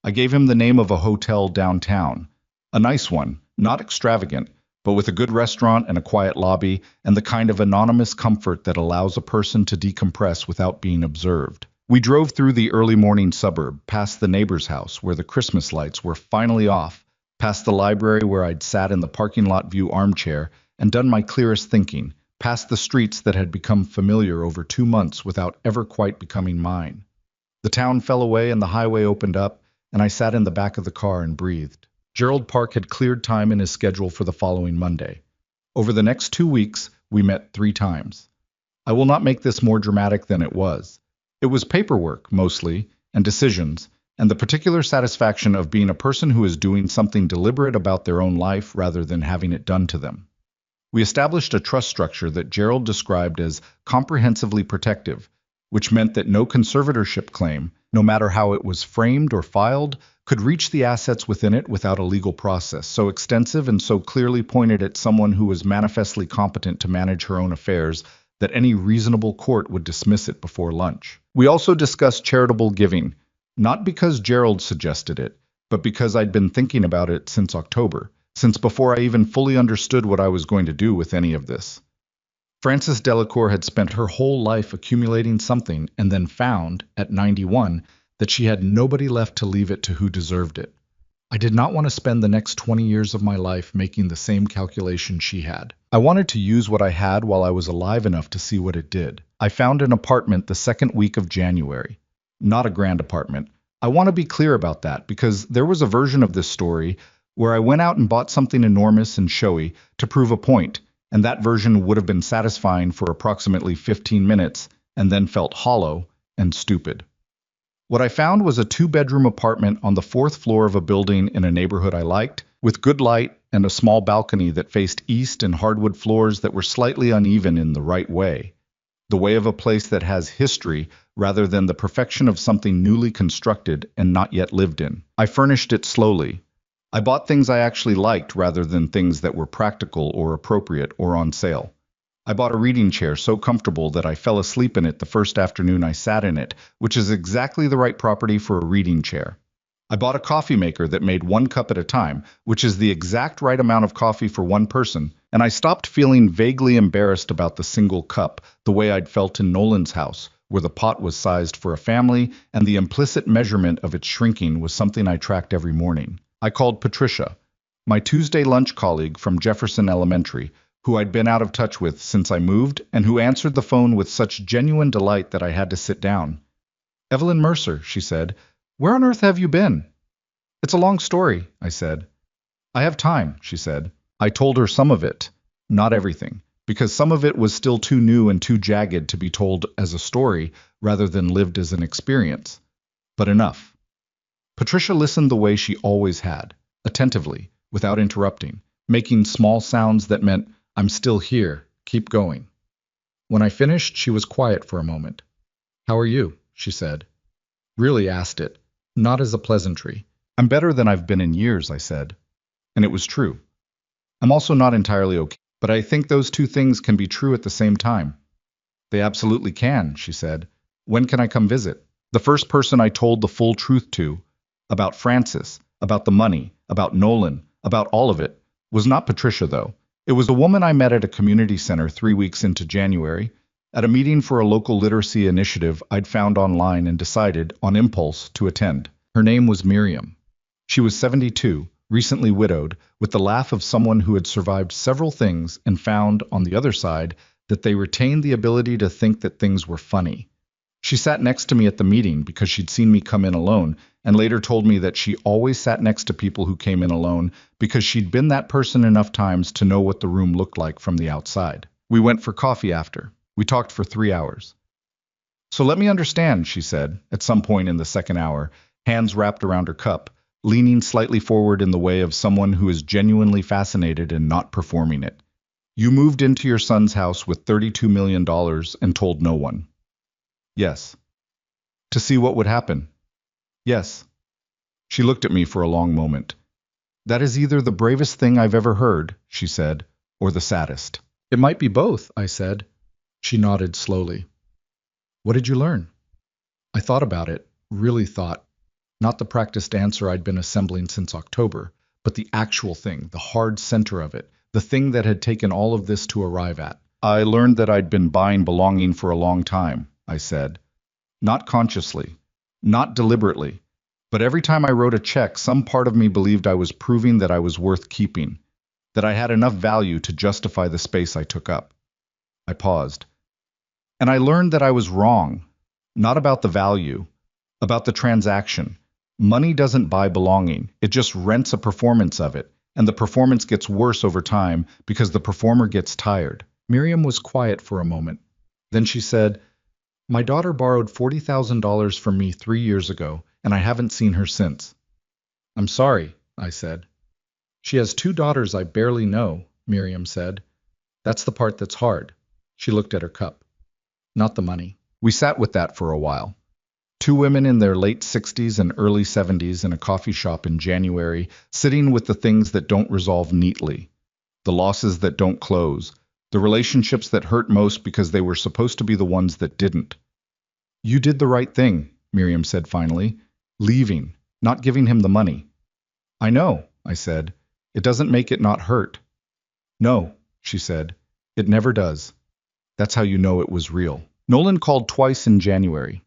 I gave him the name of a hotel downtown. A nice one, not extravagant, but with a good restaurant and a quiet lobby and the kind of anonymous comfort that allows a person to decompress without being observed. We drove through the early morning suburb, past the neighbor's house where the Christmas lights were finally off, past the library where I'd sat in the parking lot view armchair and done my clearest thinking, past the streets that had become familiar over 2 months without ever quite becoming mine. The town fell away and the highway opened up, and I sat in the back of the car and breathed. Gerald Park had cleared time in his schedule for the following Monday. Over the next 2 weeks, we met 3 times. I will not make this more dramatic than it was. It was paperwork, mostly, and decisions, and the particular satisfaction of being a person who is doing something deliberate about their own life rather than having it done to them. We established a trust structure that Gerald described as comprehensively protective, which meant that no conservatorship claim, no matter how it was framed or filed, could reach the assets within it without a legal process so extensive and so clearly pointed at someone who was manifestly competent to manage her own affairs that any reasonable court would dismiss it before lunch. We also discussed charitable giving, not because Gerald suggested it, but because I'd been thinking about it since October, since before I even fully understood what I was going to do with any of this. Frances Delacour had spent her whole life accumulating something and then found, at 91, that she had nobody left to leave it to who deserved it. I did not want to spend the next 20 years of my life making the same calculation she had. I wanted to use what I had while I was alive enough to see what it did. I found an apartment the second week of January. Not a grand apartment. I want to be clear about that because there was a version of this story where I went out and bought something enormous and showy to prove a point, and that version would have been satisfying for approximately 15 minutes and then felt hollow and stupid. What I found was a two-bedroom apartment on the fourth floor of a building in a neighborhood I liked, with good light and a small balcony that faced east and hardwood floors that were slightly uneven in the right way. The way of a place that has history rather than the perfection of something newly constructed and not yet lived in. I furnished it slowly. I bought things I actually liked rather than things that were practical or appropriate or on sale. I bought a reading chair so comfortable that I fell asleep in it the first afternoon I sat in it, which is exactly the right property for a reading chair. I bought a coffee maker that made 1 cup at a time, which is the exact right amount of coffee for one person, and I stopped feeling vaguely embarrassed about the single cup, the way I'd felt in Nolan's house, where the pot was sized for a family, and the implicit measurement of its shrinking was something I tracked every morning. I called Patricia, my Tuesday lunch colleague from Jefferson Elementary, who I'd been out of touch with since I moved, and who answered the phone with such genuine delight that I had to sit down. "Evelyn Mercer," she said, "where on earth have you been?" "It's a long story," I said. "I have time," she said. I told her some of it, not everything, because some of it was still too new and too jagged to be told as a story rather than lived as an experience. But enough. Patricia listened the way she always had, attentively, without interrupting, making small sounds that meant, "I'm still here, keep going." When I finished, she was quiet for a moment. "How are you?" she said. Really asked it, not as a pleasantry. "I'm better than I've been in years," I said. And it was true. I'm also not entirely okay, but I think those two things can be true at the same time. "They absolutely can," she said. "When can I come visit?" The first person I told the full truth to, about Frances, about the money, about Nolan, about all of it, was not Patricia, though. It was a woman I met at a community center 3 weeks into January, at a meeting for a local literacy initiative I'd found online and decided, on impulse, to attend. Her name was Miriam. She was 72, recently widowed, with the laugh of someone who had survived several things and found, on the other side, that they retained the ability to think that things were funny. She sat next to me at the meeting because she'd seen me come in alone, and later told me that she always sat next to people who came in alone because she'd been that person enough times to know what the room looked like from the outside. We went for coffee after. We talked for 3 hours. "So let me understand," she said, at some point in the second hour, hands wrapped around her cup, leaning slightly forward in the way of someone who is genuinely fascinated and not performing it. "You moved into your son's house with $32 million and told no one." "Yes." "To see what would happen?" "Yes." She looked at me for a long moment. "That is either the bravest thing I've ever heard," she said, "or the saddest." "It might be both," I said. She nodded slowly. "What did you learn?" I thought about it, really thought. Not the practiced answer I'd been assembling since October, but the actual thing, the hard center of it, the thing that had taken all of this to arrive at. "I learned that I'd been buying belonging for a long time," I said. "Not consciously, not deliberately, but every time I wrote a check, some part of me believed I was proving that I was worth keeping, that I had enough value to justify the space I took up." I paused. "And I learned that I was wrong, not about the value, about the transaction. Money doesn't buy belonging, it just rents a performance of it, and the performance gets worse over time because the performer gets tired." Miriam was quiet for a moment. Then she said, "My daughter borrowed $40,000 from me 3 years ago, and I haven't seen her since." "I'm sorry," I said. "She has 2 daughters I barely know," Miriam said. "That's the part that's hard." She looked at her cup. "Not the money." We sat with that for a while. 2 women in their late 60s and early 70s in a coffee shop in January, sitting with the things that don't resolve neatly, the losses that don't close, the relationships that hurt most because they were supposed to be the ones that didn't. "You did the right thing," Miriam said finally, "leaving, not giving him the money." "I know," I said. "It doesn't make it not hurt." "No," she said, "it never does." That's how you know it was real. Nolan called twice in January.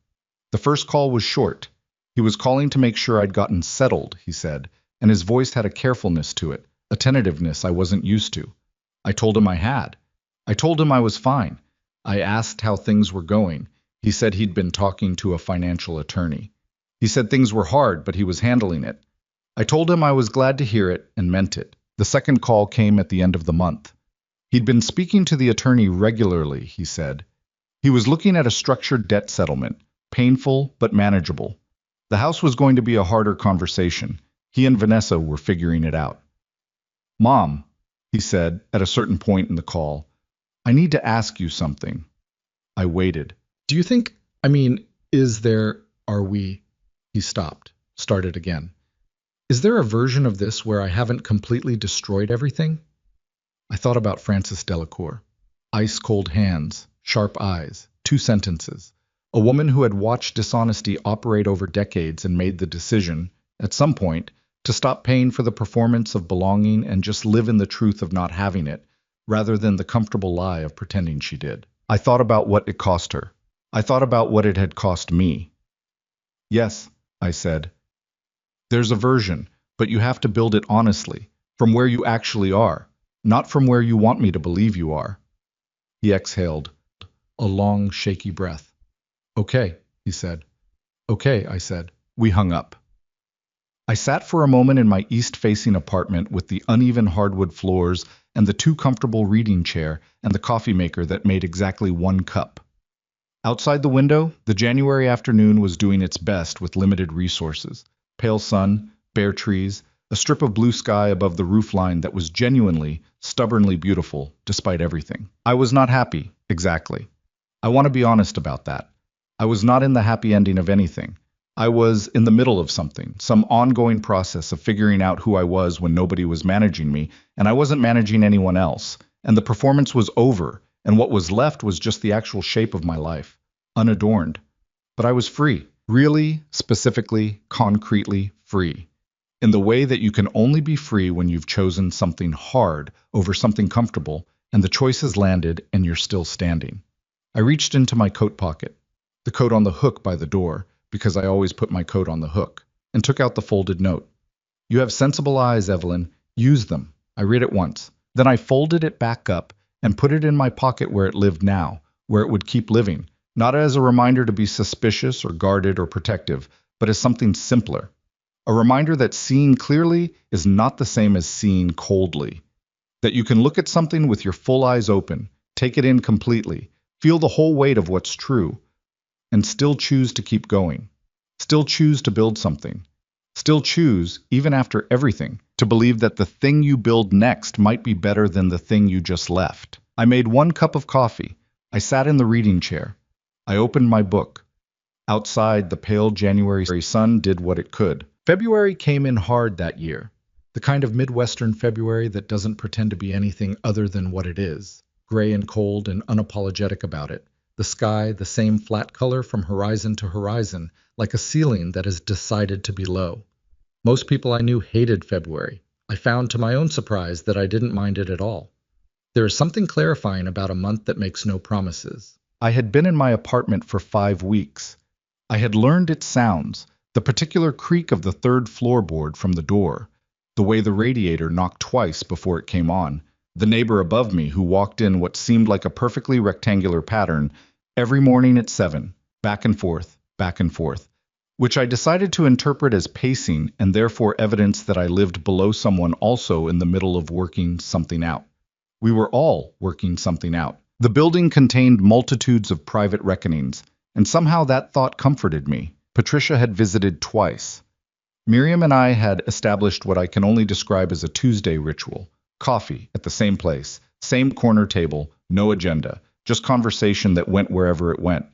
The first call was short. He was calling to make sure I'd gotten settled, he said, and his voice had a carefulness to it, a tentativeness I wasn't used to. I told him I had. I told him I was fine. I asked how things were going. He said he'd been talking to a financial attorney. He said things were hard, but he was handling it. I told him I was glad to hear it and meant it. The second call came at the end of the month. He'd been speaking to the attorney regularly, he said. He was looking at a structured debt settlement, painful but manageable. The house was going to be a harder conversation. He and Vanessa were figuring it out. Mom, he said at a certain point in the call, I need to ask you something. I waited. Do you think, are we? He stopped, started again. Is there a version of this where I haven't completely destroyed everything? I thought about Frances Delacour. Ice-cold hands, sharp eyes, 2 sentences. A woman who had watched dishonesty operate over decades and made the decision, at some point, to stop paying for the performance of belonging and just live in the truth of not having it, rather than the comfortable lie of pretending she did. I thought about what it cost her. I thought about what it had cost me. Yes, I said. There's a version, but you have to build it honestly, from where you actually are, not from where you want me to believe you are. He exhaled, a long, shaky breath. Okay, he said. Okay, I said. We hung up. I sat for a moment in my east-facing apartment with the uneven hardwood floors and the too comfortable reading chair and the coffee maker that made exactly 1 cup. Outside the window, the January afternoon was doing its best with limited resources. Pale sun, bare trees, a strip of blue sky above the roofline that was genuinely, stubbornly beautiful, despite everything. I was not happy, exactly. I want to be honest about that. I was not in the happy ending of anything. I was in the middle of something, some ongoing process of figuring out who I was when nobody was managing me, and I wasn't managing anyone else, and the performance was over, and what was left was just the actual shape of my life, unadorned. But I was free, really, specifically, concretely free, in the way that you can only be free when you've chosen something hard over something comfortable, and the choice has landed and you're still standing. I reached into my coat pocket, the coat on the hook by the door, because I always put my coat on the hook, and took out the folded note. You have sensible eyes, Evelyn. Use them. I read it once. Then I folded it back up and put it in my pocket where it lived now, where it would keep living, not as a reminder to be suspicious or guarded or protective, but as something simpler. A reminder that seeing clearly is not the same as seeing coldly. That you can look at something with your full eyes open, take it in completely, feel the whole weight of what's true, and still choose to keep going. Still choose to build something. Still choose, even after everything, to believe that the thing you build next might be better than the thing you just left. I made 1 cup of coffee. I sat in the reading chair. I opened my book. Outside, the pale January sun did what it could. February came in hard that year. The kind of Midwestern February that doesn't pretend to be anything other than what it is. Gray and cold and unapologetic about it. The sky, the same flat color from horizon to horizon, like a ceiling that has decided to be low. Most people I knew hated February. I found to my own surprise that I didn't mind it at all. There is something clarifying about a month that makes no promises. I had been in my apartment for 5 weeks. I had learned its sounds, the particular creak of the 3rd floorboard from the door, the way the radiator knocked twice before it came on, the neighbor above me who walked in what seemed like a perfectly rectangular pattern every morning at 7, back and forth, which I decided to interpret as pacing and therefore evidence that I lived below someone also in the middle of working something out. We were all working something out. The building contained multitudes of private reckonings, and somehow that thought comforted me. Patricia had visited twice. Miriam and I had established what I can only describe as a Tuesday ritual. Coffee at the same place, same corner table, no agenda, just conversation that went wherever it went.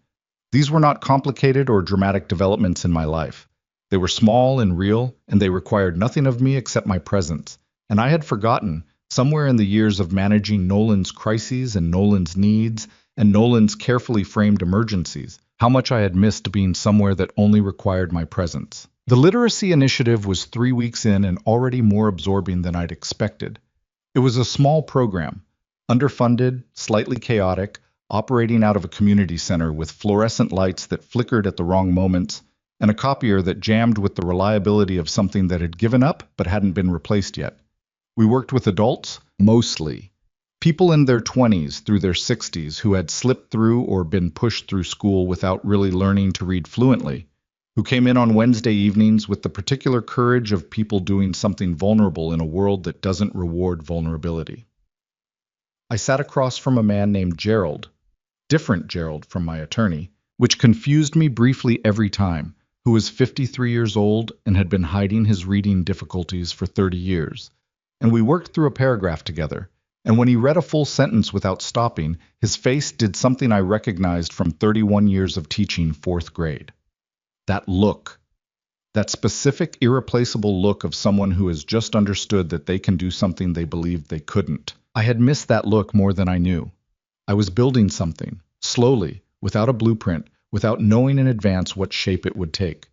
These were not complicated or dramatic developments in my life. They were small and real, and they required nothing of me except my presence. And I had forgotten, somewhere in the years of managing Nolan's crises and Nolan's needs and Nolan's carefully framed emergencies, how much I had missed being somewhere that only required my presence. The literacy initiative was 3 weeks in and already more absorbing than I'd expected. It was a small program, underfunded, slightly chaotic, operating out of a community center with fluorescent lights that flickered at the wrong moments, and a copier that jammed with the reliability of something that had given up but hadn't been replaced yet. We worked with adults, mostly. People in their 20s through their 60s who had slipped through or been pushed through school without really learning to read fluently, who came in on Wednesday evenings with the particular courage of people doing something vulnerable in a world that doesn't reward vulnerability. I sat across from a man named Gerald, different Gerald from my attorney, which confused me briefly every time, who was 53 years old and had been hiding his reading difficulties for 30 years. And we worked through a paragraph together, and when he read a full sentence without stopping, his face did something I recognized from 31 years of teaching fourth grade. That look. That specific, irreplaceable look of someone who has just understood that they can do something they believed they couldn't. I had missed that look more than I knew. I was building something, slowly, without a blueprint, without knowing in advance what shape it would take.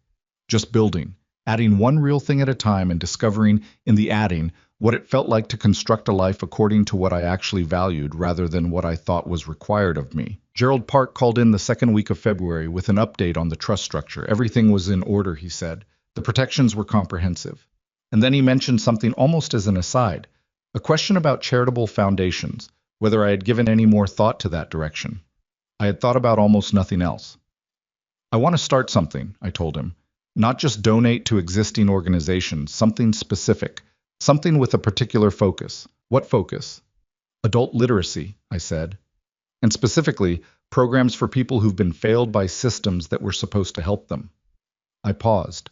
Just building, adding one real thing at a time and discovering, in the adding, what it felt like to construct a life according to what I actually valued rather than what I thought was required of me. Gerald Park called in the second week of February with an update on the trust structure. Everything was in order, he said. The protections were comprehensive. And then he mentioned something almost as an aside, a question about charitable foundations, whether I had given any more thought to that direction. I had thought about almost nothing else. I want to start something, I told him. Not just donate to existing organizations, something specific, something with a particular focus. What focus? Adult literacy, I said. And specifically, programs for people who've been failed by systems that were supposed to help them. I paused.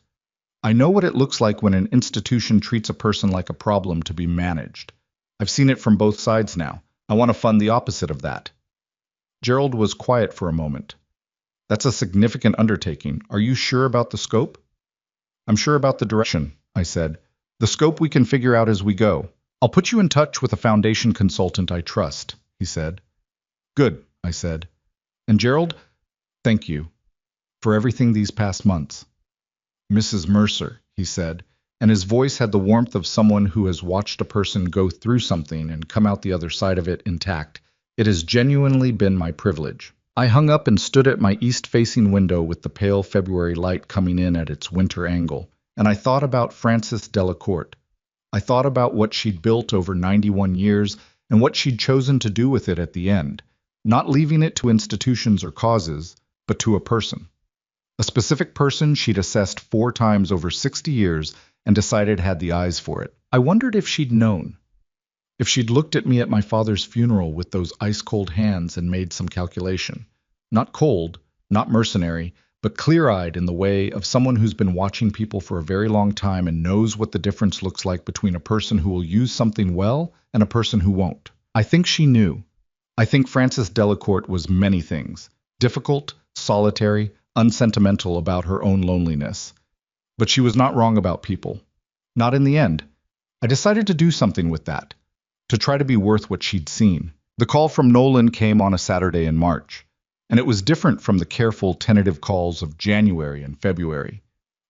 I know what it looks like when an institution treats a person like a problem to be managed. I've seen it from both sides now. I want to fund the opposite of that. Gerald was quiet for a moment. That's a significant undertaking. Are you sure about the scope? I'm sure about the direction, I said. The scope we can figure out as we go. I'll put you in touch with a foundation consultant I trust, he said. Good, I said. And Gerald, thank you for everything these past months. Mrs. Mercer, he said, and his voice had the warmth of someone who has watched a person go through something and come out the other side of it intact. It has genuinely been my privilege. I hung up and stood at my east-facing window with the pale February light coming in at its winter angle, and I thought about Frances Delacourt. I thought about what she'd built over 91 years and what she'd chosen to do with it at the end, not leaving it to institutions or causes, but to a person. A specific person she'd assessed 4 times over 60 years and decided had the eyes for it. I wondered if she'd known. If she'd looked at me at my father's funeral with those ice-cold hands and made some calculation. Not cold, not mercenary, but clear-eyed in the way of someone who's been watching people for a very long time and knows what the difference looks like between a person who will use something well and a person who won't. I think she knew. I think Frances Delacourt was many things. Difficult, solitary, unsentimental about her own loneliness. But she was not wrong about people. Not in the end. I decided to do something with that. To try to be worth what she'd seen. The call from Nolan came on a Saturday in March, and it was different from the careful, tentative calls of January and February.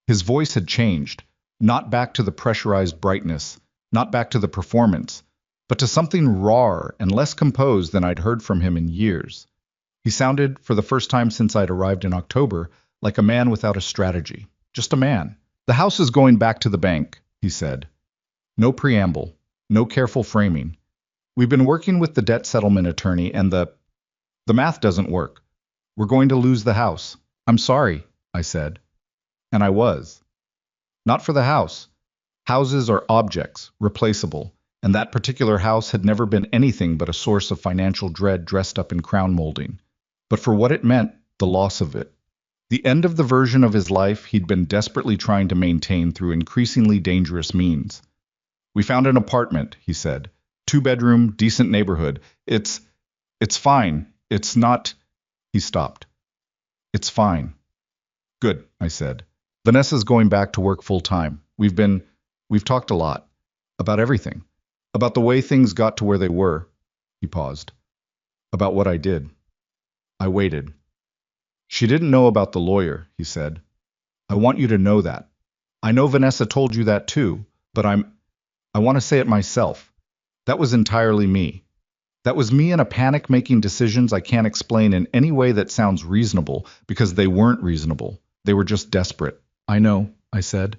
His voice had changed, not back to the pressurized brightness, not back to the performance, but to something rawer and less composed than I'd heard from him in years. He sounded, for the first time since I'd arrived in October, like a man without a strategy. Just a man. The house is going back to the bank, he said. No preamble. No careful framing. We've been working with the debt settlement attorney and the math doesn't work. We're going to lose the house. I'm sorry, I said. And I was. Not for the house. Houses are objects, replaceable, and that particular house had never been anything but a source of financial dread dressed up in crown molding. But for what it meant, the loss of it. The end of the version of his life he'd been desperately trying to maintain through increasingly dangerous means. We found an apartment, he said. 2-bedroom, decent neighborhood. It's fine. It's not... He stopped. It's fine. Good, I said. Vanessa's going back to work full-time. We've talked a lot. About everything. About the way things got to where they were. He paused. About what I did. I waited. She didn't know about the lawyer, he said. I want you to know that. I know Vanessa told you that too, but I want to say it myself. That was entirely me. That was me in a panic making decisions I can't explain in any way that sounds reasonable, because they weren't reasonable. They were just desperate. I know, I said.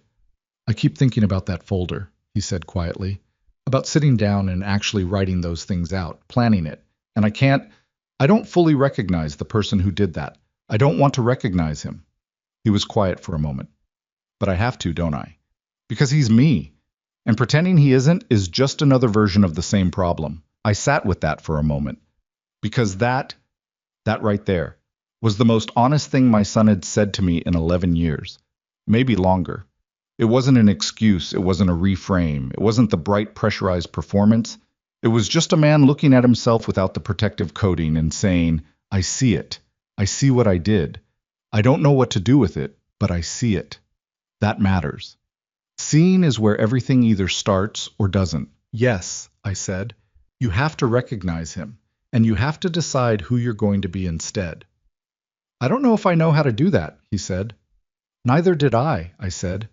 I keep thinking about that folder, he said quietly, about sitting down and actually writing those things out, planning it. And I don't fully recognize the person who did that. I don't want to recognize him. He was quiet for a moment. But I have to, don't I? Because he's me. And pretending he isn't is just another version of the same problem. I sat with that for a moment. Because that right there, was the most honest thing my son had said to me in 11 years. Maybe longer. It wasn't an excuse, it wasn't a reframe, it wasn't the bright pressurized performance. It was just a man looking at himself without the protective coating and saying, I see it. I see what I did. I don't know what to do with it, but I see it. That matters. Seeing is where everything either starts or doesn't. Yes, I said. You have to recognize him, and you have to decide who you're going to be instead. I don't know if I know how to do that, he said. Neither did I said.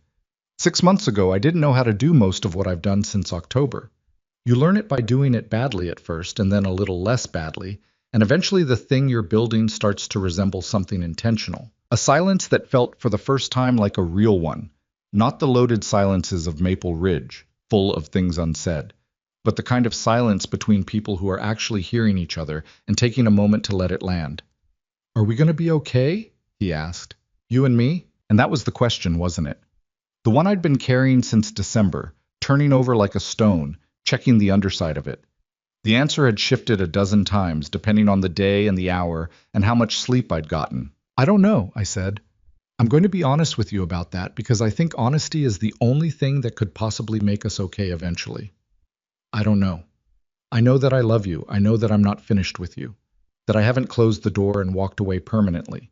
6 months ago, I didn't know how to do most of what I've done since October. You learn it by doing it badly at first, and then a little less badly, and eventually the thing you're building starts to resemble something intentional. A silence that felt for the first time like a real one, not the loaded silences of Maple Ridge, full of things unsaid, but the kind of silence between people who are actually hearing each other and taking a moment to let it land. Are we going to be okay? He asked. You and me? And that was the question, wasn't it? The one I'd been carrying since December, turning over like a stone, checking the underside of it. The answer had shifted a dozen times, depending on the day and the hour and how much sleep I'd gotten. I don't know, I said. I'm going to be honest with you about that because I think honesty is the only thing that could possibly make us okay eventually. I don't know. I know that I love you. I know that I'm not finished with you, that I haven't closed the door and walked away permanently.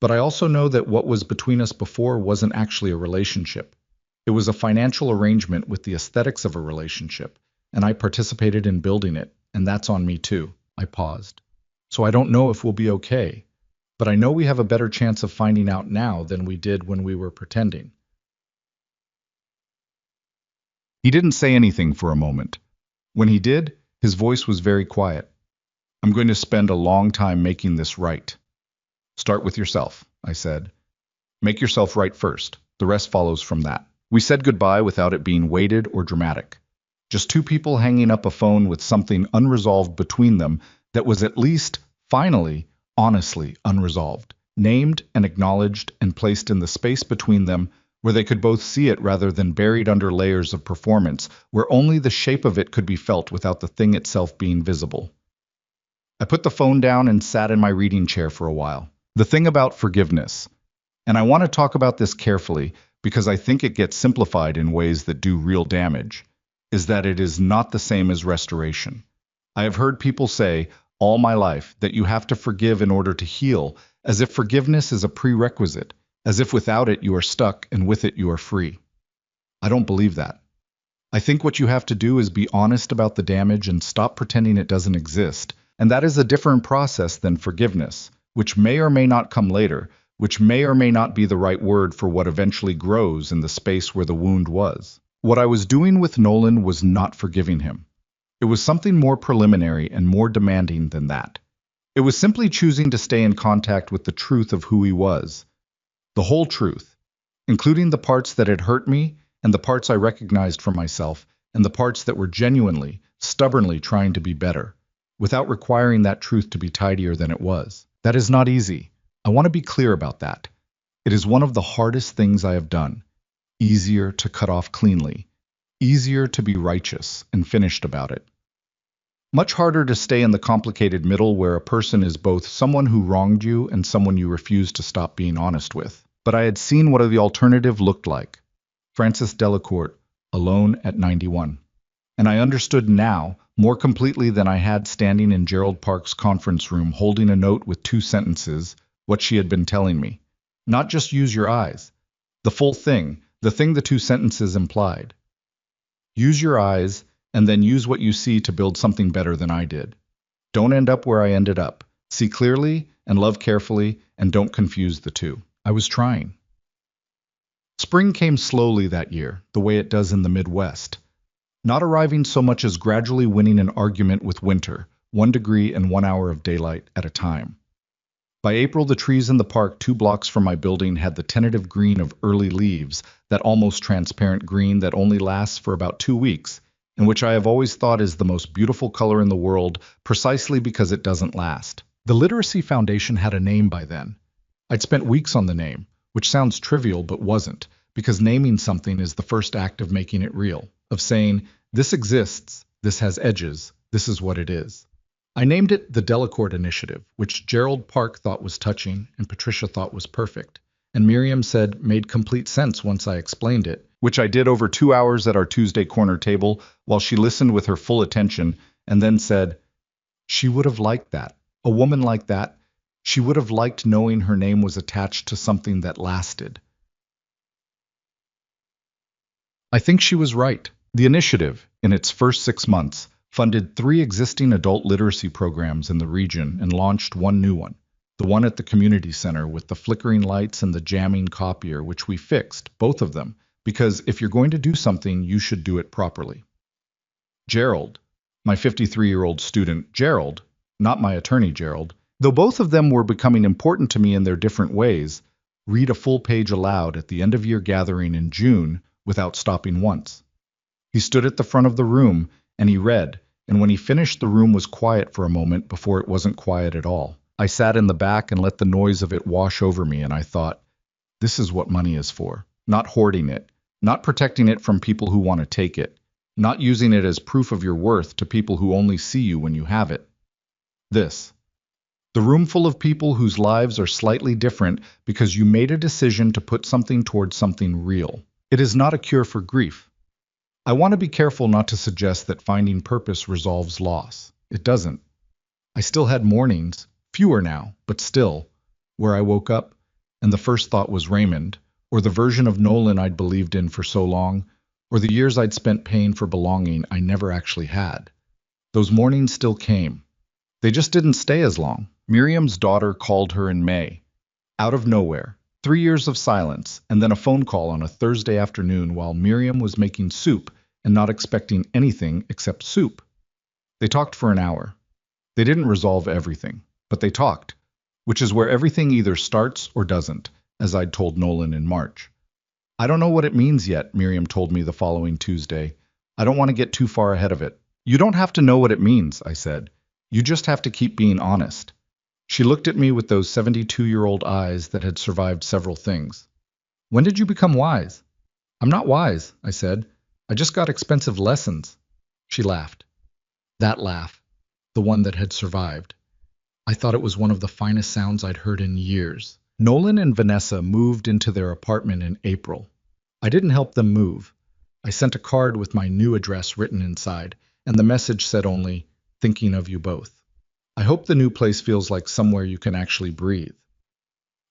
But I also know that what was between us before wasn't actually a relationship. It was a financial arrangement with the aesthetics of a relationship, and I participated in building it, and that's on me too. I paused. So I don't know if we'll be okay, but I know we have a better chance of finding out now than we did when we were pretending. He didn't say anything for a moment. When he did, his voice was very quiet. I'm going to spend a long time making this right. Start with yourself, I said. Make yourself right first. The rest follows from that. We said goodbye without it being weighted or dramatic. Just two people hanging up a phone with something unresolved between them that was at least, finally, honestly unresolved, named and acknowledged and placed in the space between them where they could both see it rather than buried under layers of performance, where only the shape of it could be felt without the thing itself being visible. I put the phone down and sat in my reading chair for a while. The thing about forgiveness, and I want to talk about this carefully because I think it gets simplified in ways that do real damage, is that it is not the same as restoration. I have heard people say all my life that you have to forgive in order to heal, as if forgiveness is a prerequisite, as if without it you are stuck and with it you are free. I don't believe that. I think what you have to do is be honest about the damage and stop pretending it doesn't exist, and that is a different process than forgiveness, which may or may not come later, which may or may not be the right word for what eventually grows in the space where the wound was. What I was doing with Nolan was not forgiving him. It was something more preliminary and more demanding than that. It was simply choosing to stay in contact with the truth of who he was. The whole truth, including the parts that had hurt me and the parts I recognized for myself and the parts that were genuinely, stubbornly trying to be better, without requiring that truth to be tidier than it was. That is not easy. I want to be clear about that. It is one of the hardest things I have done. Easier to cut off cleanly. Easier to be righteous and finished about it. Much harder to stay in the complicated middle where a person is both someone who wronged you and someone you refuse to stop being honest with. But I had seen what the alternative looked like. Francis Delacourt, Alone at 91. And I understood now, more completely than I had standing in Gerald Park's conference room holding a note with 2 sentences, what she had been telling me. Not just use your eyes. The full thing, the thing the 2 sentences implied. Use your eyes, and then use what you see to build something better than I did. Don't end up where I ended up. See clearly and love carefully, and don't confuse the two. I was trying. Spring came slowly that year, the way it does in the Midwest. Not arriving so much as gradually winning an argument with winter, 1 degree and 1 hour of daylight at a time. By April, the trees in the park 2 blocks from my building had the tentative green of early leaves, that almost transparent green that only lasts for about 2 weeks, and which I have always thought is the most beautiful color in the world precisely because it doesn't last. The Literacy Foundation had a name by then. I'd spent weeks on the name, which sounds trivial but wasn't, because naming something is the first act of making it real, of saying, this exists, this has edges, this is what it is. I named it the Delacorte Initiative, which Gerald Park thought was touching and Patricia thought was perfect, and Miriam said made complete sense once I explained it, which I did over 2 hours at our Tuesday corner table while she listened with her full attention and then said, she would have liked that. A woman like that, she would have liked knowing her name was attached to something that lasted. I think she was right. The initiative, in its first 6 months, funded 3 existing adult literacy programs in the region and launched one new one, the one at the community center with the flickering lights and the jamming copier, which we fixed, both of them, because if you're going to do something, you should do it properly. Gerald, my 53-year-old student Gerald, not my attorney Gerald, though both of them were becoming important to me in their different ways, read a full page aloud at the end-of-year gathering in June without stopping once. He stood at the front of the room and he read, and when he finished, the room was quiet for a moment before it wasn't quiet at all. I sat in the back and let the noise of it wash over me, and I thought, this is what money is for. Not hoarding it, not protecting it from people who want to take it, not using it as proof of your worth to people who only see you when you have it. This. The room full of people whose lives are slightly different because you made a decision to put something towards something real. It is not a cure for grief. I want to be careful not to suggest that finding purpose resolves loss. It doesn't. I still had mornings, fewer now, but still, where I woke up, and the first thought was Raymond, or the version of Nolan I'd believed in for so long, or the years I'd spent paying for belonging I never actually had. Those mornings still came. They just didn't stay as long. Miriam's daughter called her in May. Out of nowhere. 3 years of silence, and then a phone call on a Thursday afternoon while Miriam was making soup and not expecting anything except soup. They talked for an hour. They didn't resolve everything, but they talked, which is where everything either starts or doesn't, as I'd told Nolan in March. I don't know what it means yet, Miriam told me the following Tuesday. I don't want to get too far ahead of it. You don't have to know what it means, I said. You just have to keep being honest. She looked at me with those 72-year-old eyes that had survived several things. When did you become wise? I'm not wise, I said. I just got expensive lessons. She laughed. That laugh, the one that had survived. I thought it was one of the finest sounds I'd heard in years. Nolan and Vanessa moved into their apartment in April. I didn't help them move. I sent a card with my new address written inside, and the message said only, thinking of you both. I hope the new place feels like somewhere you can actually breathe.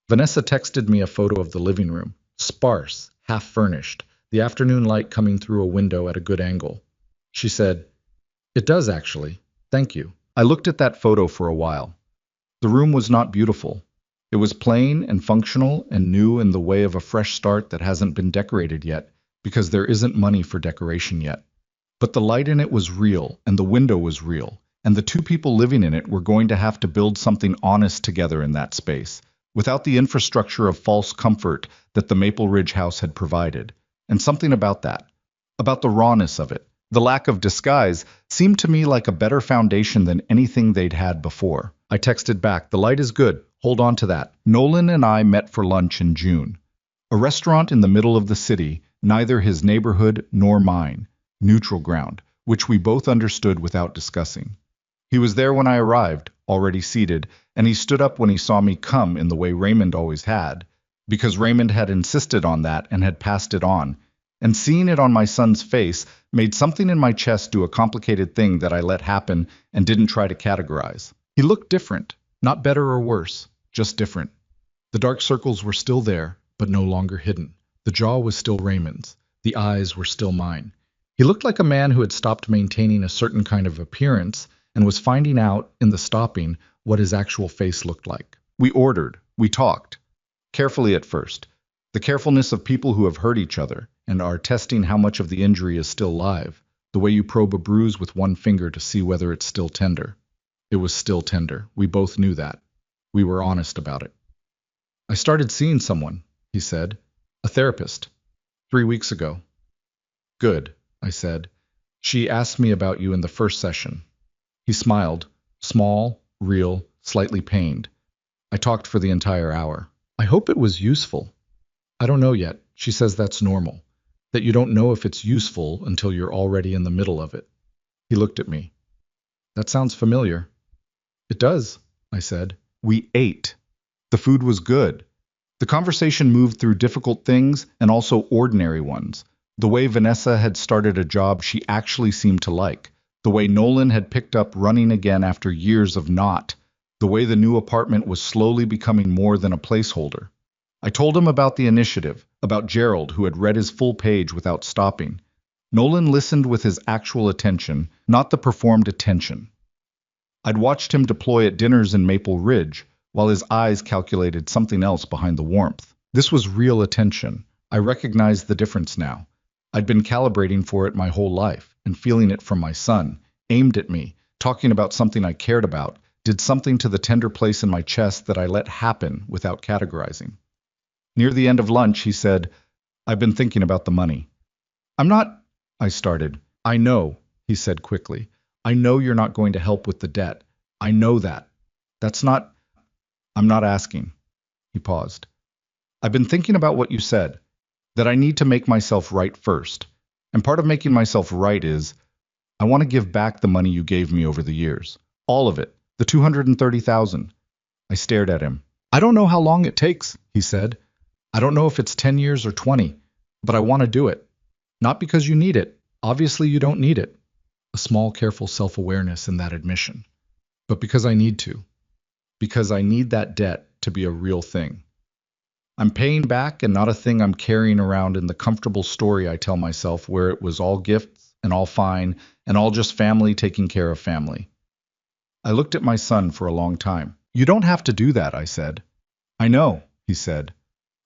Vanessa texted me a photo of the living room, sparse, half-furnished, the afternoon light coming through a window at a good angle. She said, it does actually, thank you. I looked at that photo for a while. The room was not beautiful. It was plain and functional and new in the way of a fresh start that hasn't been decorated yet, because there isn't money for decoration yet. But the light in it was real, and the window was real, and the 2 people living in it were going to have to build something honest together in that space, without the infrastructure of false comfort that the Maple Ridge house had provided. And something about that, about the rawness of it, the lack of disguise, seemed to me like a better foundation than anything they'd had before. I texted back, the light is good, hold on to that. Nolan and I met for lunch in June. A restaurant in the middle of the city, neither his neighborhood nor mine, neutral ground, which we both understood without discussing. He was there when I arrived, already seated, and he stood up when he saw me come in the way Raymond always had, because Raymond had insisted on that and had passed it on, and seeing it on my son's face made something in my chest do a complicated thing that I let happen and didn't try to categorize. He looked different, not better or worse, just different. The dark circles were still there, but no longer hidden. The jaw was still Raymond's. The eyes were still mine. He looked like a man who had stopped maintaining a certain kind of appearance and was finding out, in the stopping, what his actual face looked like. We ordered. We talked. Carefully at first. The carefulness of people who have hurt each other and are testing how much of the injury is still live, the way you probe a bruise with one finger to see whether it's still tender. It was still tender. We both knew that. We were honest about it. I started seeing someone, he said. A therapist. 3 weeks ago. Good, I said. She asked me about you in the first session. He smiled, small, real, slightly pained. I talked for the entire hour. I hope it was useful. I don't know yet. She says that's normal. That you don't know if it's useful until you're already in the middle of it. He looked at me. That sounds familiar. It does, I said. We ate. The food was good. The conversation moved through difficult things and also ordinary ones. The way Vanessa had started a job she actually seemed to like. The way Nolan had picked up running again after years of not. The way the new apartment was slowly becoming more than a placeholder. I told him about the initiative, about Gerald, who had read his full page without stopping. Nolan listened with his actual attention, not the performed attention. I'd watched him deploy at dinners in Maple Ridge, while his eyes calculated something else behind the warmth. This was real attention. I recognized the difference now. I'd been calibrating for it my whole life, and feeling it from my son, aimed at me, talking about something I cared about, did something to the tender place in my chest that I let happen without categorizing. Near the end of lunch, he said, I've been thinking about the money. I'm not, I started. I know, he said quickly. I know you're not going to help with the debt. I know that. That's not, I'm not asking. He paused. I've been thinking about what you said, that I need to make myself right first. And part of making myself right is, I want to give back the money you gave me over the years. All of it. The $230,000. I stared at him. I don't know how long it takes, he said. I don't know if it's 10 years or 20, but I want to do it. Not because you need it. Obviously you don't need it. A small, careful self-awareness in that admission. But because I need to. Because I need that debt to be a real thing. I'm paying back and not a thing I'm carrying around in the comfortable story I tell myself where it was all gifts and all fine and all just family taking care of family. I looked at my son for a long time. You don't have to do that, I said. I know, he said.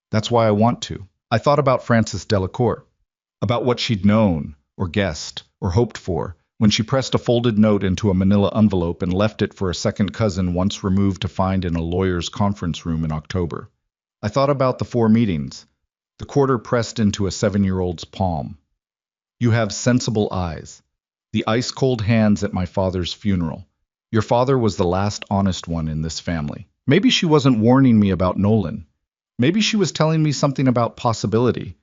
That's why I want to. I thought about Frances Delacour, about what she'd known, or guessed, or hoped for, when she pressed a folded note into a manila envelope and left it for a second cousin once removed to find in a lawyer's conference room in October. I thought about the 4 meetings, the quarter pressed into a 7-year-old's palm. You have sensible eyes, the ice-cold hands at my father's funeral. Your father was the last honest one in this family. Maybe she wasn't warning me about Nolan. Maybe she was telling me something about possibility,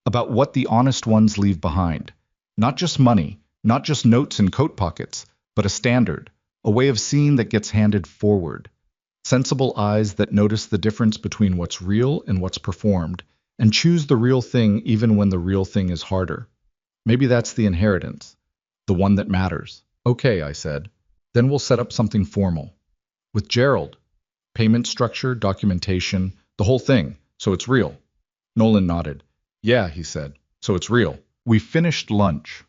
about what the honest ones leave behind. Not just money, not just notes in coat pockets, but a standard, a way of seeing that gets handed forward. Sensible eyes that notice the difference between what's real and what's performed, and choose the real thing even when the real thing is harder. Maybe that's the inheritance, the one that matters. Okay, I said. Then we'll set up something formal. With Gerald. Payment structure, documentation, the whole thing, so it's real. Nolan nodded. Yeah, he said, so it's real. We finished lunch.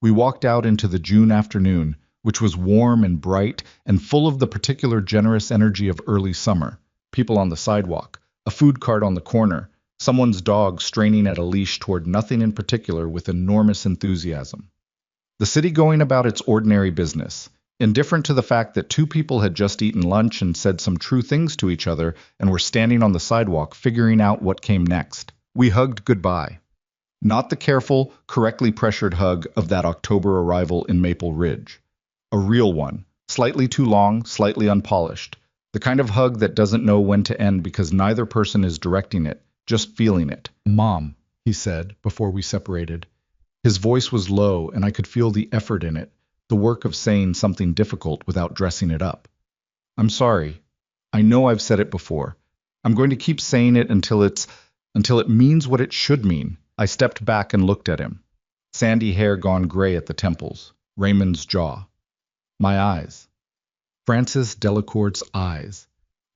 We walked out into the June afternoon, which was warm and bright and full of the particular generous energy of early summer. People on the sidewalk, a food cart on the corner, someone's dog straining at a leash toward nothing in particular with enormous enthusiasm. The city going about its ordinary business, indifferent to the fact that 2 people had just eaten lunch and said some true things to each other and were standing on the sidewalk figuring out what came next. We hugged goodbye. Not the careful, correctly pressured hug of that October arrival in Maple Ridge. A real one, slightly too long, slightly unpolished. The kind of hug that doesn't know when to end because neither person is directing it, just feeling it. Mom, he said before we separated. His voice was low and I could feel the effort in it. The work of saying something difficult without dressing it up. I'm sorry. I know I've said it before. I'm going to keep saying it until it means what it should mean. I stepped back and looked at him. Sandy hair gone gray at the temples. Raymond's jaw. My eyes. Frances Delacour's eyes.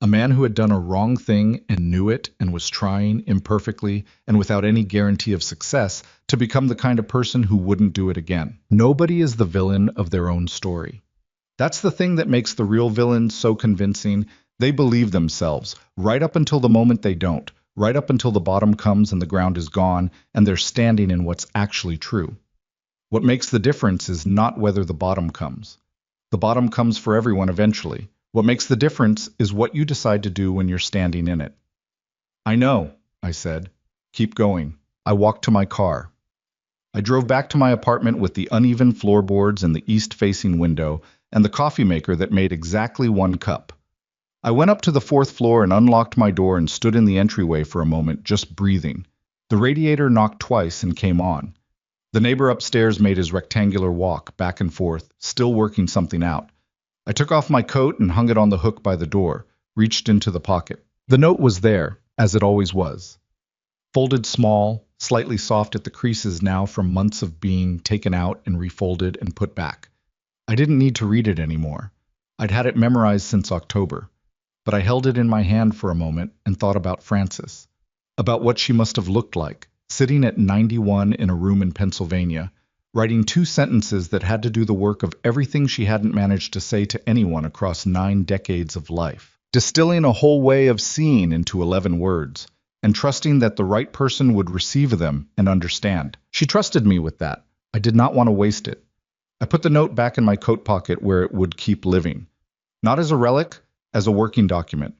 A man who had done a wrong thing and knew it and was trying, imperfectly and without any guarantee of success, to become the kind of person who wouldn't do it again. Nobody is the villain of their own story. That's the thing that makes the real villains so convincing. They believe themselves, right up until the moment they don't, right up until the bottom comes and the ground is gone, and they're standing in what's actually true. What makes the difference is not whether the bottom comes. The bottom comes for everyone eventually. What makes the difference is what you decide to do when you're standing in it. I know, I said. Keep going. I walked to my car. I drove back to my apartment with the uneven floorboards and the east-facing window and the coffee maker that made exactly 1 cup. I went up to the 4th floor and unlocked my door and stood in the entryway for a moment, just breathing. The radiator knocked twice and came on. The neighbor upstairs made his rectangular walk back and forth, still working something out. I took off my coat and hung it on the hook by the door, reached into the pocket. The note was there, as it always was. Folded small, slightly soft at the creases now from months of being taken out and refolded and put back. I didn't need to read it anymore. I'd had it memorized since October. But I held it in my hand for a moment and thought about Frances, about what she must have looked like, sitting at 91 in a room in Pennsylvania, writing 2 sentences that had to do the work of everything she hadn't managed to say to anyone across 9 decades of life, distilling a whole way of seeing into 11 words, and trusting that the right person would receive them and understand. She trusted me with that. I did not want to waste it. I put the note back in my coat pocket where it would keep living, not as a relic, as a working document,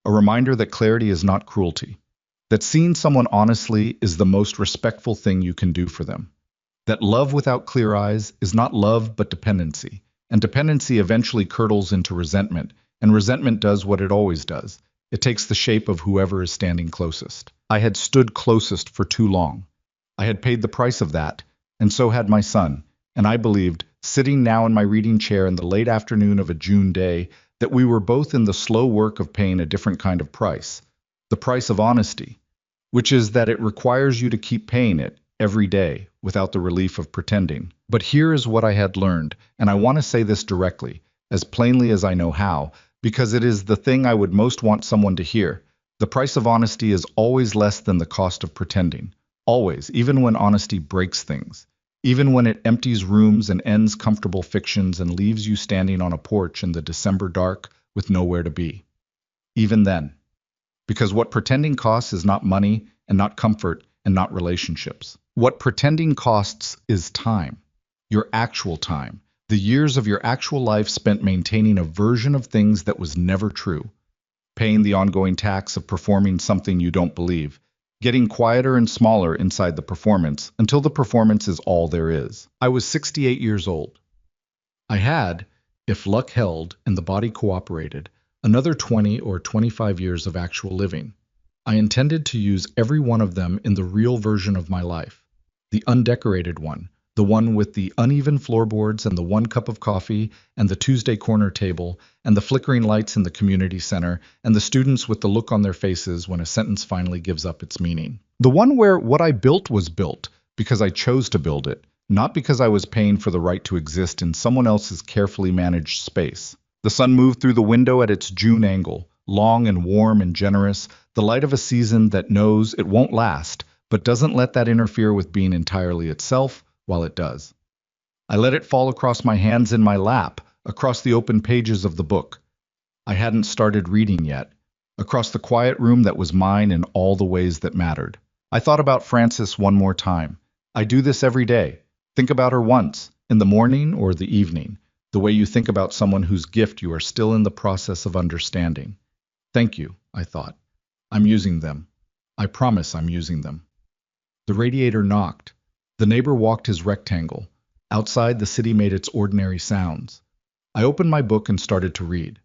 a reminder that clarity is not cruelty, that seeing someone honestly is the most respectful thing you can do for them, that love without clear eyes is not love but dependency, and dependency eventually curdles into resentment, and resentment does what it always does. It takes the shape of whoever is standing closest. I had stood closest for too long. I had paid the price of that, and so had my son, and I believed, sitting now in my reading chair in the late afternoon of a June day, that we were both in the slow work of paying a different kind of price, the price of honesty, which is that it requires you to keep paying it every day without the relief of pretending. But here is what I had learned, and I want to say this directly, as plainly as I know how, because it is the thing I would most want someone to hear. The price of honesty is always less than the cost of pretending. Always, even when honesty breaks things. Even when it empties rooms and ends comfortable fictions and leaves you standing on a porch in the December dark with nowhere to be. Even then. Because what pretending costs is not money and not comfort and not relationships. What pretending costs is time. Your actual time. The years of your actual life spent maintaining a version of things that was never true. Paying the ongoing tax of performing something you don't believe. Getting quieter and smaller inside the performance until the performance is all there is. I was 68 years old. I had, if luck held and the body cooperated, another 20 or 25 years of actual living. I intended to use every one of them in the real version of my life, the undecorated one, the one with the uneven floorboards and the 1 cup of coffee and the Tuesday corner table and the flickering lights in the community center and the students with the look on their faces when a sentence finally gives up its meaning. The one where what I built was built because I chose to build it, not because I was paying for the right to exist in someone else's carefully managed space. The sun moved through the window at its June angle, long and warm and generous, the light of a season that knows it won't last, but doesn't let that interfere with being entirely itself while it does. I let it fall across my hands in my lap, across the open pages of the book. I hadn't started reading yet, across the quiet room that was mine in all the ways that mattered. I thought about Frances one more time. I do this every day. Think about her once, in the morning or the evening, the way you think about someone whose gift you are still in the process of understanding. Thank you, I thought. I'm using them. I promise I'm using them. The radiator knocked. The neighbor walked his rectangle. Outside, the city made its ordinary sounds. I opened my book and started to read.